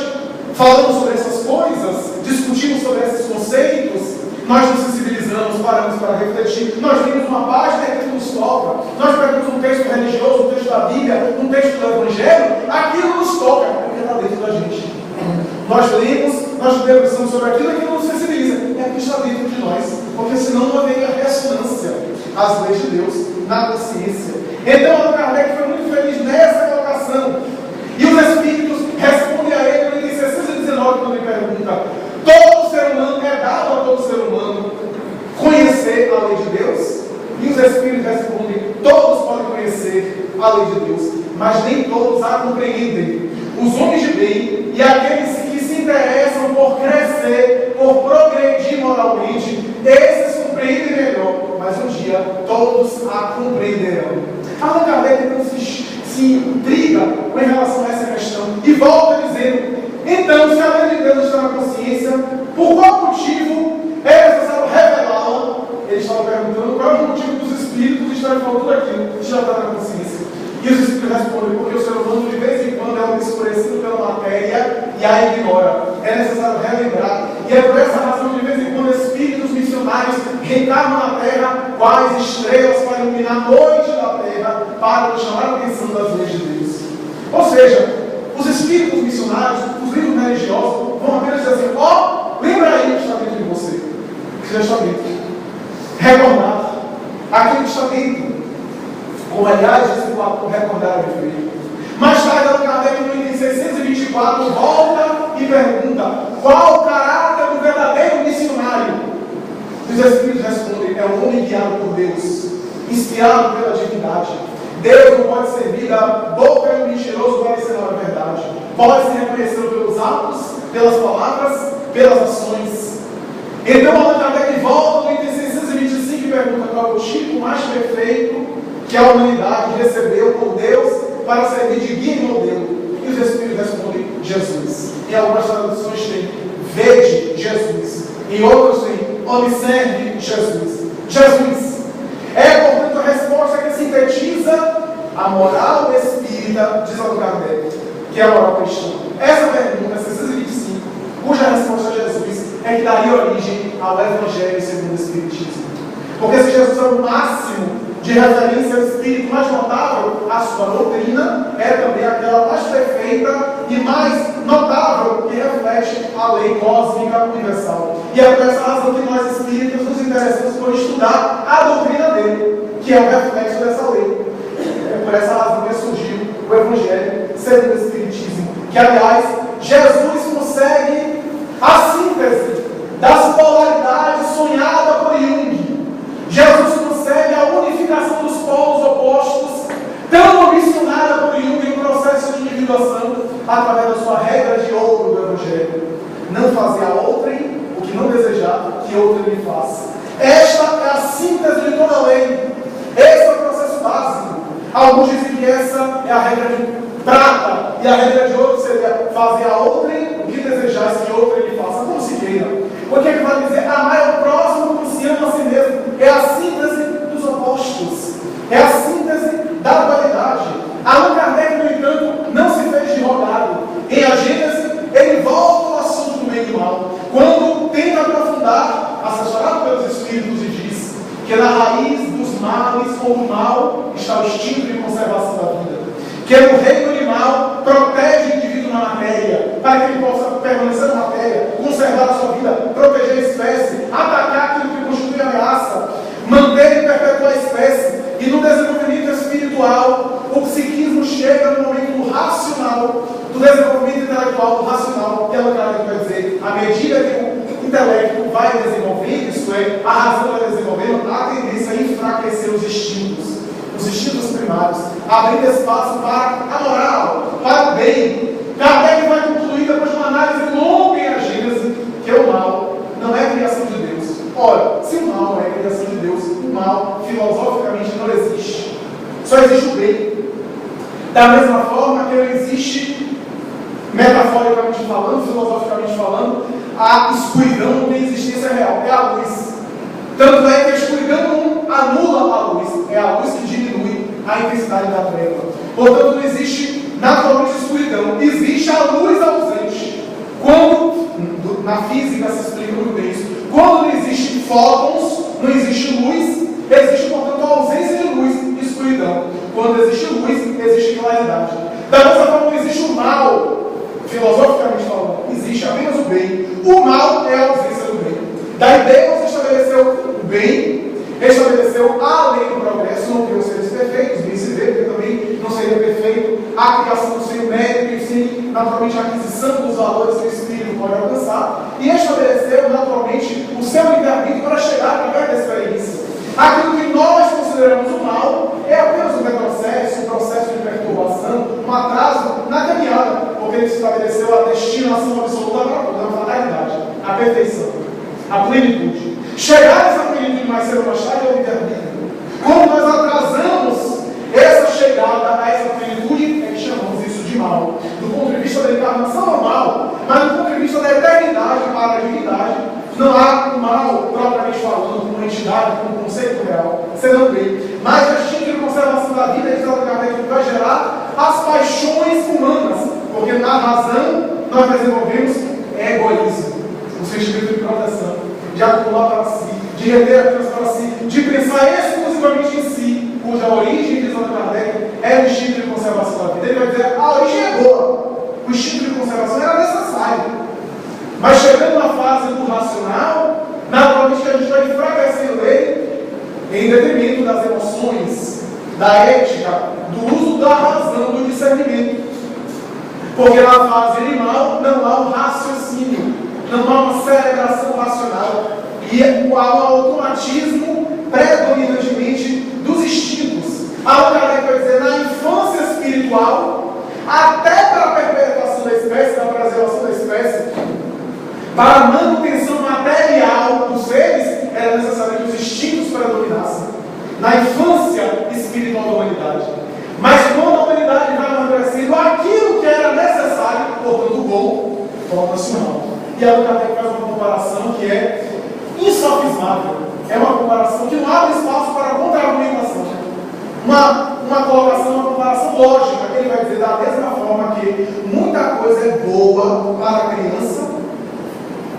Speaker 1: falamos sobre essas coisas, discutimos sobre esses conceitos, nós nos sensibilizamos, paramos para refletir, nós vemos uma página que nos toca, nós pegamos um texto religioso, um texto da Bíblia, um texto do Evangelho, aquilo nos toca, porque está dentro da gente. Nós lemos, nós debruçamos sobre aquilo que nos sensibiliza, é porque está dentro de nós, porque senão não haveria ressonância. as leis de Deus na consciência. Então, Allan Kardec foi muito feliz nessa colocação. E os Espíritos respondem a ele no item 619, quando ele pergunta: todo ser humano é dado a todo ser humano conhecer a lei de Deus? E os Espíritos respondem: todos podem conhecer a lei de Deus, mas nem todos a compreendem. Os homens de bem e aqueles que se interessam por crescer, por progredir moralmente, esses compreendem melhor, mas um dia todos a compreenderão. Allan Kardec então se intriga com relação a essa questão e volta dizendo: então, se a lei de Deus está na consciência, por qual motivo é necessário revelá-la? Ele estava perguntando qual é o motivo dos Espíritos estarem falando tudo aquilo que já está na consciência. E os Espíritos respondem: porque o ser humano de vez em quando é obscurecido pela matéria e a ignora. É necessário relembrar. E é por essa razão que de vez em quando Espíritos missionários reencarnam na Terra quais estrelas para iluminar a noite da Terra, para chamar a atenção das leis de Deus. Ou seja, os Espíritos missionários, os livros religiosos, vão apenas dizer assim: ó, lembra aí o que está dentro de você, que já está dentro. Recordar aquilo que está dentro. Como aliás, esse quadro recordar é feito. Mais tarde, Allan Kardec, no item 624, volta e pergunta: qual o caráter do verdadeiro missionário? Os Espíritos respondem: é o homem guiado por Deus, inspirado pela divindade. Deus não pode servir da boca do mentiroso para ensinar a verdade. Pode ser reconhecido pelos atos, pelas palavras, pelas ações. Então, Allan Kardec volta no item 625 e pergunta: qual é o tipo mais perfeito que a humanidade recebeu por Deus para servir de guia e modelo? E os Espíritos respondem: Jesus. Em algumas traduções tem: vede Jesus. Em outras tem: observe Jesus. Jesus é, portanto, a resposta que sintetiza a moral espírita, diz Allan Kardec, que é a moral cristã. Essa pergunta, 625, cuja resposta a Jesus é que daria origem ao Evangelho segundo o Espiritismo. Porque se Jesus é o máximo de referência ao Espírito mais notável, a sua doutrina é também aquela mais perfeita e mais notável que reflete a lei cósmica universal. E é por essa razão que nós espíritos nos interessamos por estudar a doutrina dele, que é o reflexo dessa lei. É por essa razão que surgiu o Evangelho segundo o Espiritismo, que aliás Jesus consegue a síntese das polaridades sonhada por Jung. Jesus consegue a unificação dos polos opostos, tão ambicionada por Jung em processo de individuação, através da sua regra de ouro do Evangelho: não fazer a outrem o que não desejar que outrem lhe faça. Esta é a síntese de toda a lei. Esse é o processo básico. Alguns dizem que essa é a regra de prata, e a regra de ouro seria fazer a outrem o que desejar que outrem lhe faça, como se queira. O que é que vai dizer? Amar o próximo como se ama a si mesmo. É a síntese dos opostos. É a síntese da dualidade. Allan Kardec, no entanto, não se fez de rogado. Em A Gênese, ele volta ao assunto do bem e do mal, quando tenta aprofundar, assessorado pelos Espíritos, e diz que na raiz dos males ou do mal está o instinto de conservação da vida. Que o reino animal protege o indivíduo na matéria, para que ele possa permanecer na matéria, conservar a sua vida, proteger a espécie, atacar aquilo que constitui ameaça, manter e perpetuar a espécie. E no desenvolvimento espiritual, o psiquismo chega no momento do racional, do desenvolvimento intelectual, do racional, que é o que vai dizer, à medida que o intelecto vai desenvolvendo, isto é, a razão vai desenvolvendo, há tendência a enfraquecer os instintos primários, abrindo espaço para a moral, para o bem. Kardec vai concluir depois de uma análise longa em A Gênese que o mal não é criação de Deus. Ora, se o mal não é criação de Deus, o mal filosoficamente não existe. Só existe o bem. Da mesma forma que não existe, metaforicamente falando, filosoficamente falando, a escuridão não tem existência real, é a luz. Tanto é que a escuridão não anula a luz, é a luz que diminui a intensidade da treva. Portanto, não existe naturalmente escuridão, existe a luz ausente. Quando, na física se explica muito bem isso, quando não existe fótons, não existe luz, existe, portanto, a ausência de luz e escuridão. Quando existe luz, existe claridade. Da mesma forma, não existe o mal, filosoficamente falando, existe apenas o bem. O mal é a ausência do bem. Daí Deus estabeleceu o bem, estabeleceu a naturalmente, a aquisição dos valores que o Espírito pode alcançar e estabeleceu, naturalmente, o seu livre-arbítrio para chegar através da experiência. Aquilo que nós consideramos o mal é apenas um retrocesso, um processo de perturbação, um atraso na caminhada, porque ele estabeleceu a destinação absoluta para toda a fatalidade, a perfeição, a plenitude. Chegar a essa plenitude mais cedo ou mais tarde é o livre-arbítrio. Quando nós atrasamos essa chegada a essa plenitude, é que chamamos isso de mal. Do ponto de vista da encarnação é mal, mas do ponto de vista da eternidade para a divindade, não há mal, propriamente falando, como uma entidade, como um conceito real. Você não vê. Mas a instinto de conservação da vida, diz Allan Kardec, vai gerar as paixões humanas. Porque na razão nós desenvolvemos egoísmo, o sentimento de proteção, de acumular para si, de reter apenas para si, de pensar exclusivamente em si, cuja origem, diz Allan Kardec, é o instinto de conservação da vida. Ele vai dizer, a origem é boa, o instinto de conservação era necessário. Mas chegando na fase do racional, naturalmente que a gente vai enfraquecendo ele em detrimento das emoções, da ética, do uso da razão, do discernimento. Porque na fase animal não há um raciocínio, não há uma celebração racional e há um automatismo predominantemente dos instintos. Allan Kardec vai dizer, na infância espiritual, até para a perpetuação da espécie, da preservação da espécie, para a manutenção material dos seres, era necessário que os instintos predominassem. Na infância espiritual da humanidade. Mas quando a humanidade vai amadurecendo, aquilo que era necessário, portanto bom, torna-se mal. E a Allan Kardec faz uma comparação que é insofismável. É uma comparação que não abre espaço para contra-argumentação. Uma colocação, uma comparação lógica, que ele vai dizer da mesma forma que muita coisa é boa para a criança,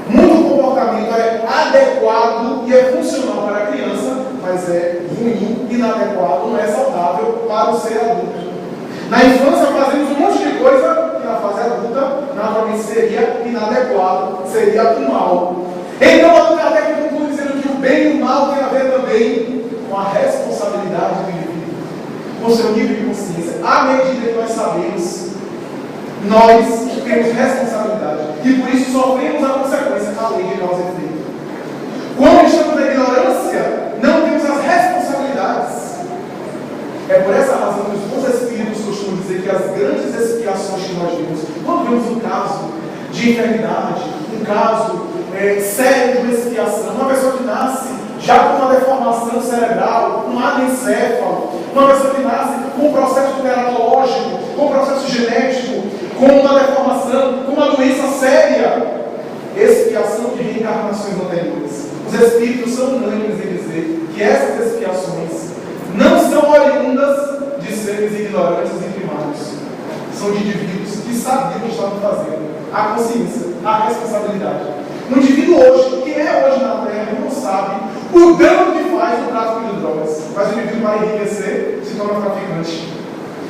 Speaker 1: muito comportamento é adequado e é funcional para a criança, mas é ruim, inadequado, não é saudável para o ser adulto. Na infância fazemos um monte de coisa que na fase adulta naturalmente seria inadequado, seria o mal. Então Allan Kardec conclui dizendo que o bem e o mal tem a ver também com a responsabilidade do indivíduo, com o seu nível de consciência. À medida que nós sabemos, nós temos responsabilidade e por isso sofremos a consequência, a lei de causa e efeito. Quando estamos na ignorância, não temos as responsabilidades. É por essa razão que os bons espíritos costumam dizer que as grandes expiações que nós vemos, quando vemos um caso de enfermidade, um caso sério de uma expiação, uma pessoa que nasce já com uma deformação cerebral, um anencéfalo, uma pessoa que nasce com um processo teratológico, com um processo genético, com uma deformação, com uma doença séria, expiação de reencarnações anteriores. Os espíritos são unânimes em dizer que essas expiações não são oriundas de seres ignorantes e primários. São de indivíduos que sabiam o que estavam fazendo. A consciência, a responsabilidade. Um indivíduo hoje, que é hoje na Terra, não sabe o dano que faz no tráfico de drogas. Mas o indivíduo, para enriquecer, se torna traficante.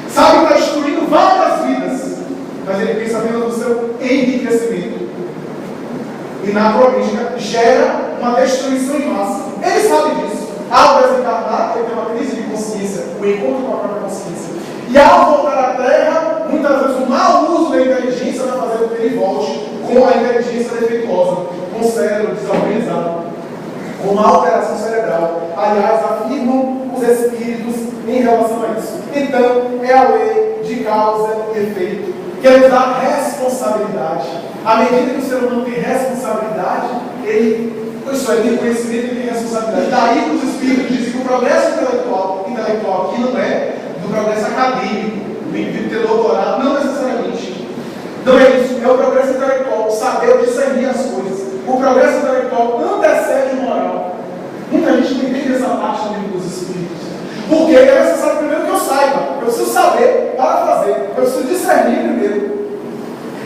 Speaker 1: Sabe que está destruindo várias vidas, mas ele pensa apenas no seu enriquecimento. E naturalmente gera uma destruição em massa. Ele sabe disso. Ao desencarnar, ele tem uma crise de consciência, o encontro com a própria consciência. E ao voltar à Terra, muitas vezes o mau uso da inteligência vai fazer com que ele volte com a inteligência defeituosa, com o cérebro desorganizado, com uma alteração cerebral. Aliás, afirmam os espíritos em relação a isso. Então, é a lei de causa e efeito, que nos dá responsabilidade. À medida que o ser humano tem responsabilidade, isso é, tem conhecimento e tem responsabilidade. Daí que os espíritos dizem que o progresso intelectual aqui não é do progresso acadêmico, do indivíduo ter doutorado, não necessariamente. Não é isso, é o progresso intelectual, saber discernir as coisas. O progresso intelectual antecede o moral. Muita gente não entende essa parte no livro dos espíritos. Porque é necessário primeiro que eu saiba, eu preciso saber para fazer, eu preciso discernir primeiro.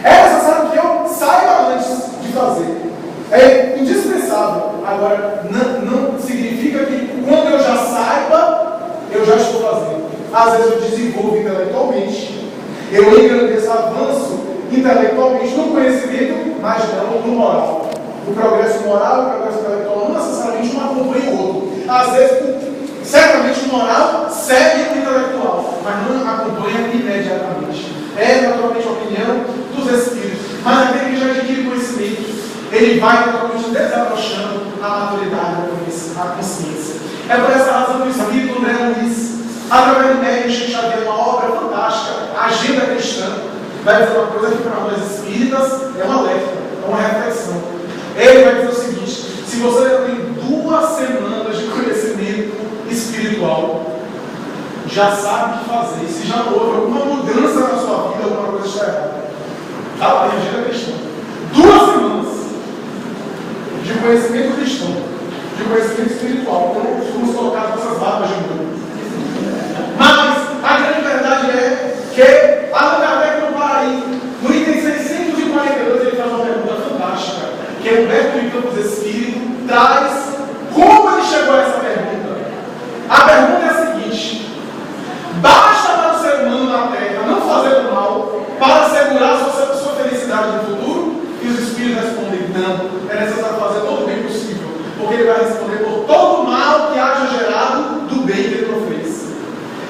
Speaker 1: É necessário que eu saiba antes de fazer. É indispensável. Agora, não significa que quando eu já saiba, eu já estou fazendo. Às vezes eu desenvolvo intelectualmente, eu engrandeço, avanço intelectualmente no conhecimento, mas não no moral. O progresso moral e o progresso intelectual não necessariamente um acompanha o outro. Às vezes, certamente o moral segue o intelectual, mas não acompanha imediatamente. É naturalmente a opinião dos vai naturalmente desabrochando a maturidade, a consciência. É por essa razão que o Espírito André Luiz, através do médium Chico Xavier, uma obra fantástica, a Agenda Cristã, vai dizer uma coisa que para nós espíritas é um alerta, é uma reflexão. Ele vai dizer o seguinte: se você tem 2 semanas de conhecimento espiritual, já sabe o que fazer. E se já houve alguma mudança na sua vida, alguma coisa está errada. Está lá, a Agenda Cristã. 2 semanas de conhecimento cristão, de conhecimento espiritual. Então, fomos colocados nessas barbas de mundo. Mas a grande verdade é que Allan Kardec não para aí. No item 642 ele faz uma pergunta fantástica, que é Humberto de Campos Espírito traz como ele chegou a essa pergunta. A pergunta é a seguinte: basta para o ser humano na Terra não fazer o mal para assegurar sua felicidade no futuro? E os espíritos respondem: não, é necessário fazer todo o bem possível, porque ele vai responder por todo o mal que haja gerado do bem que ele profez.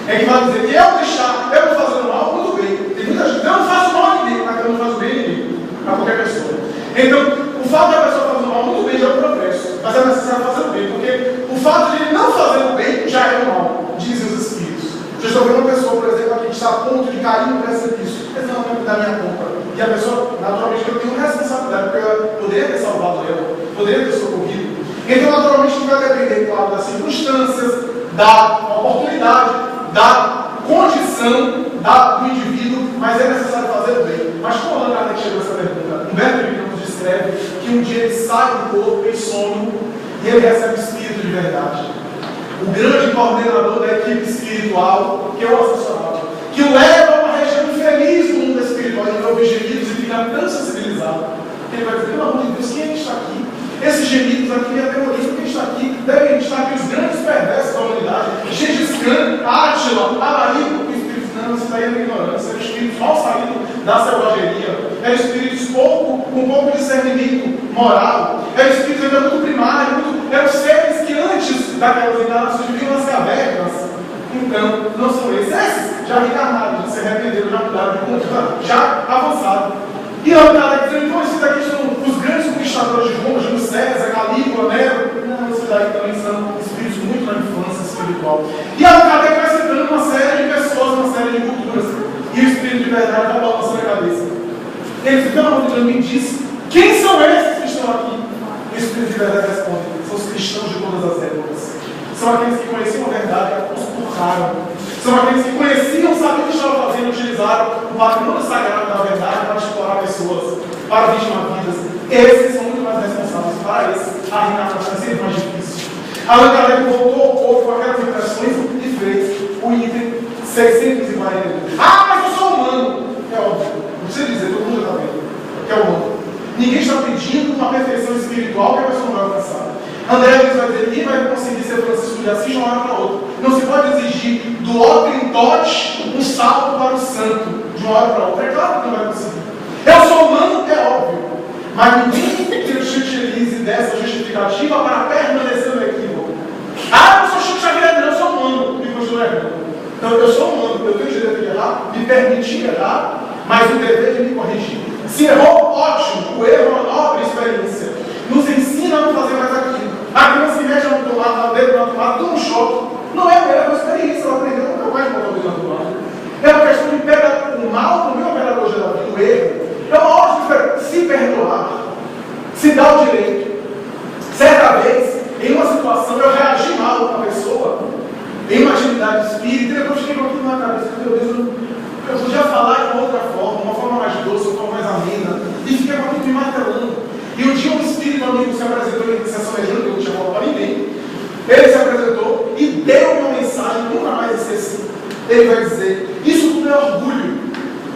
Speaker 1: É que vai dizer que eu vou fazer o mal, tudo bem. Tem muita gente, eu não faço mal a ninguém, mas eu não faço bem a ninguém, a qualquer pessoa. Então, o fato da pessoa fazer o mal, muito bem, já é um progresso, mas é necessário fazer o bem, porque o fato de ele não fazer o bem já é o mal, dizem os espíritos. Já estou vendo uma pessoa, por exemplo, aqui que está a ponto de cair no precipício, mas não vai dar minha conta. E a pessoa, naturalmente, eu tenho responsabilidade, porque eu poderia ter salvado ela, poderia ter socorrido. Então, naturalmente, vai depender, claro, das circunstâncias, da oportunidade, da condição do indivíduo, mas é necessário fazer o bem. Mas como Allan Kardec chegou a essa pergunta? Humberto de Campos descreve que um dia ele sai do corpo em sono e ele recebe o Espírito de verdade. O grande coordenador da equipe espiritual, que é o assessorado, que o leva a uma região infeliz do mundo espiritual, ele ouve gemidos e fica tão sensibilizado. Ele vai dizer: pelo amor de Deus, quem é que está aqui? Esses gemidos aqui, a terrorista, quem está aqui? Devem estar aqui os grandes perversos da humanidade, Gengis Khan, Átila, Alarico. O Espírito não, isso daí é ignorância, é o Espírito mal saído da selvageria, é o Espírito com pouco discernimento moral, é o Espírito ainda muito primário, é os seres que antes daquelas encarnações viviam nas cavernas. Então, não são esses já reencarnaram, já se arrependeram, já mudaram de conduta, já avançaram. E Allan Kardec dizendo: então esses daqui são os grandes conquistadores de Roma, Júlio César, Calígula, Nero. Não, esses daí também são espíritos muito na infância espiritual. E Allan Kardec vai citando uma série de pessoas, uma série de culturas. E o Espírito de verdade vai balançando a cabeça. Ele fica: pelo amor de Deus, me diz, quem são esses que estão aqui? E o Espírito de verdade responde: são os cristãos de todas as épocas. São aqueles que conheciam a verdade e a conspurraram. São aqueles que conheciam, sabiam o que estavam fazendo, utilizaram o patrimônio sagrado da verdade para explorar pessoas, para vítimas vidas. Esses são muito mais responsáveis. Para esses, a reencarnação é sempre mais difícil. Allan Kardec voltou ao corpo com aquelas impressões e fez o item 642. Ah, mas eu sou humano. É óbvio. Não precisa dizer, todo mundo já está vendo que é humano. Ninguém está pedindo uma perfeição espiritual que a pessoa não vai alcançar. André Luiz vai dizer: quem vai conseguir ser Francisco de Assis de uma hora para outra? Não se pode exigir do Hottentot um salto para o santo de uma hora para outra. É claro que não vai conseguir. Eu sou humano, é óbvio. Mas ninguém que se utilize dessa justificativa para permanecer no equívoco. Ah, eu sou Chico Xavier, não, eu sou humano. E continua errando. Então, eu sou humano, eu tenho o direito de errar, me permitir errar, mas o dever de me corrigir. Se errou, ótimo. O erro é uma nobre experiência. Nos ensina a não fazer mais aquilo. A criança que mexe no tomate, no dedo na tomate, toma um choque. Não é uma experiência, ela aprendeu nunca mais botar o dedo na tomate. É uma questão de pegar o mal como uma pedagogia da vida, o erro. É uma hora de se perdoar, se dar o direito. Certa vez, em uma situação, eu reagi mal com uma pessoa, em uma atividade espírita, e depois fiquei com aquilo na cabeça: meu Deus, eu podia falar de uma outra forma, uma forma mais doce, uma forma mais amena, e fiquei com aquilo me martelando. E um dia um espírito amigo se apresentou em sessão mediúnica, eu não tinha falado para ninguém. Ele se apresentou e deu uma mensagem, nunca mais esqueci. Ele vai dizer: isso tudo é orgulho.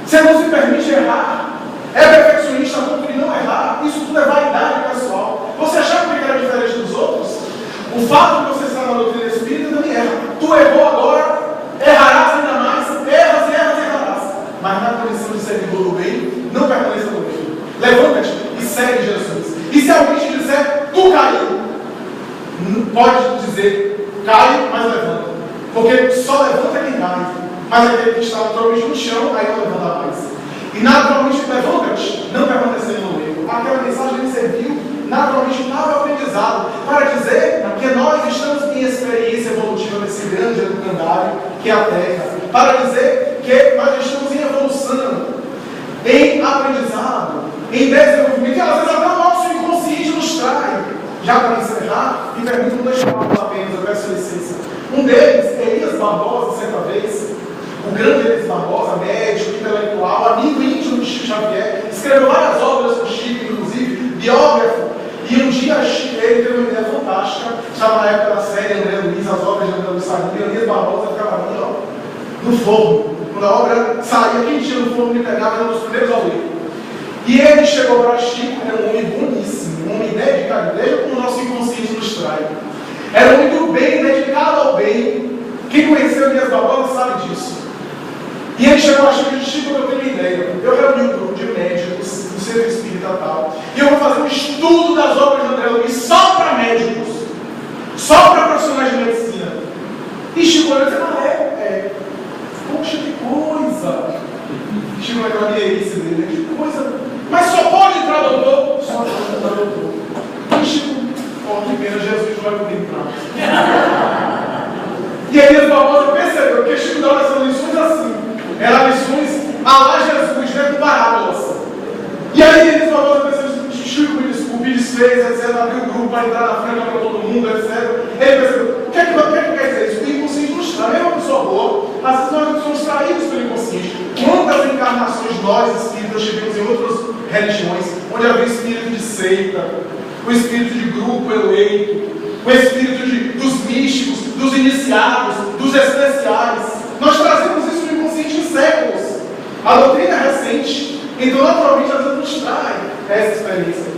Speaker 1: Você não se permite errar. É perfeccionista a ponto de não errar. Isso tudo é vaidade pessoal. Você achar que era diferente dos outros? O fato de você estar na doutrina espírita também erra. Tu errou agora, errarás ainda mais, erras e errarás. Mas na condição de servidor do bem, não permaneça no bem. Levanta-te e segue Jesus. E se alguém te disser: tu caiu, pode dizer: cai, mas levanta. Porque só levanta quem cai. Mas aquele que está naturalmente no chão, aí não levanta mais. E naturalmente levanta-te, não permanecendo no erro. Aquela mensagem ele serviu naturalmente para o aprendizado, para dizer que nós estamos em experiência evolutiva nesse grande educandário que é a Terra, para dizer que nós estamos em evolução, em aprendizado, em desenvolvimento, e às vezes até o nosso inconsciente nos trai. Já para encerrar, me pergunto dois fatos apenas, eu peço licença. Um deles, Elias Barbosa, certa vez, o grande Elias Barbosa, médico, intelectual, amigo íntimo de Chico Xavier, escreveu várias obras com Chico, inclusive, biógrafo. E um dia ele teve uma ideia fantástica, estava na época da série André Luiz, as obras de André Luiz saindo, e Elias Barbosa ficava ali, ó, no forno. Quando a obra saía, quem tinha no forno me pegava, era um dos primeiros ao ler. E ele chegou para Chico, era um homem boníssimo, um homem dedicado, veja como o nosso inconsciente nos trai. Era um homem do bem, dedicado ao bem. Quem conheceu Elias Barbosa sabe disso. E ele chegou a Chico e disse: Chico, eu tenho uma ideia. Eu reuni um grupo de médicos do centro espírita tal, e eu vou fazer um estudo das obras de André Luiz só para médicos, só para profissionais de medicina. E Chico olhou e disse: poxa, que coisa! Chico vai aquela meirice dele, que coisa! Mas só pode entrar doutor? Só pode entrar doutor. E Chico, que pena, Jesus não vai poder entrar. E Elias Barbosa percebeu que Chico dava essas lições assim. Eram lições a lá Jesus, né, com parábolas. E aí Elias Barbosa percebeu: Chico, me desculpe, desfez, etc. Abriu o grupo para entrar na frente para todo mundo, etc. Ele percebeu: o que é que quer dizer isso? O inconsciente nos trai. É uma pessoa boa, às vezes nós somos traídos pelo inconsciente. Quantas encarnações nós, espíritas, tivemos em outras religiões, onde havia o espírito de seita, o espírito de grupo eleito, o espírito dos místicos, dos iniciados, dos especiais. Nós trazemos isso no inconsciente em séculos. A doutrina é recente, então naturalmente às vezes nos trai essa experiência.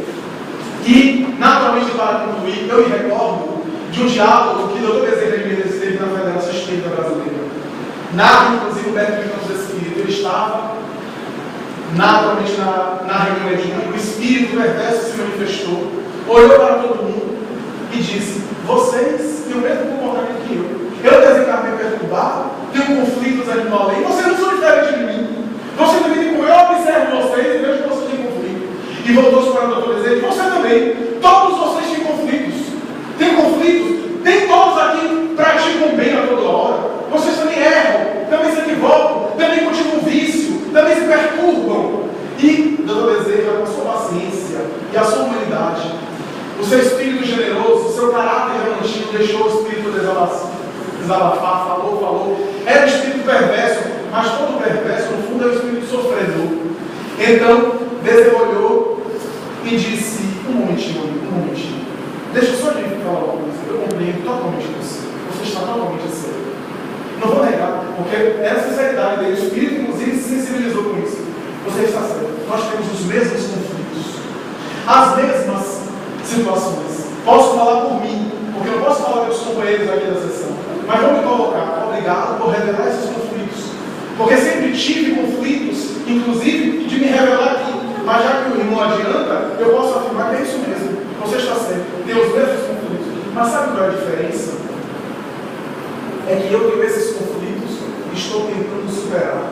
Speaker 1: E, naturalmente, para concluir, eu me recordo de um diálogo que o Dr. Bezerra de Menezes teve na Federação Espírita Brasileira. Nada, inclusive, o Beto de Campos Espírito, ele estava naturalmente na reunião mediúnica, o espírito perverso se manifestou, olhou para todo mundo e disse: vocês têm o mesmo comportamento que eu. Eu desencarnei perturbado, tenho conflitos ali no além, vocês não são diferentes de mim. Vocês também têm como eu observo vocês e vejo que vocês têm conflito. E voltou-se para o Dr. Bezerra e você também. Todos vocês têm conflitos. Tem conflitos? Nem todos aqui praticam bem a toda hora. Vocês também erram, também se equivocam, também cultivam vício, também se perturbam. E Dr. Bezerra, com a sua paciência e a sua humanidade, o seu espírito generoso, o seu caráter diamantino, deixou o espírito desabafar, falou. Era um espírito perverso, mas todo perverso, no fundo, é um espírito sofredor. Então, Bezerra olhou e disse: um momentinho. Deixa eu só falar uma coisa. Eu compreendo totalmente você. Você está totalmente certo. Não vou negar, porque é a sinceridade dele. O espírito, inclusive, se sensibilizou com isso. Você está certo. Nós temos os mesmos conflitos, as mesmas situações. Posso falar por mim, porque eu não posso falar pelos companheiros aqui da sessão, mas vou me colocar. Obrigado por revelar esses conflitos, porque sempre tive conflitos, inclusive de me revelar aqui. Mas já que o irmão adianta, eu posso afirmar que é isso mesmo. Você está certo, tem os mesmos conflitos. Mas sabe qual é a diferença? É que eu tenho esses conflitos e estou tentando superar.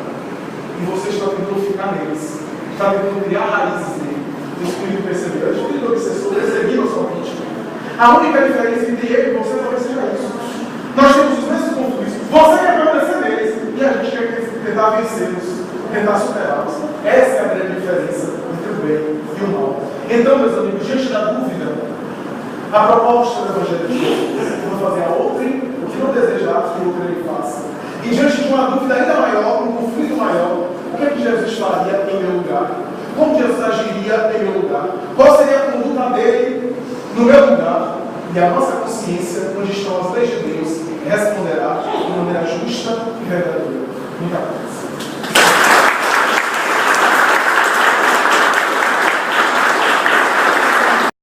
Speaker 1: E você está tentando ficar neles. Está tentando criar raízes nele. O espírito percebeu. Eu estou obsessor, percebi a sua vítima. A única diferença entre ele e você talvez seja isso. Nós temos os mesmos conflitos. Você quer permanecer neles e a gente quer tentar vencê-los, tentar superá-los. Essa é a grande diferença entre o bem e o mal. Então, meus amigos, diante da dúvida, a proposta do Evangelho de Jesus é fazer a outrem o que não desejar que o outro ele faça. E diante de uma dúvida ainda maior, um conflito maior, o que é que Jesus faria em meu lugar? Como Jesus agiria em meu lugar? Qual seria a conduta dele no meu lugar? E a nossa consciência, onde estão as leis de Deus, responderá de maneira justa e verdadeira.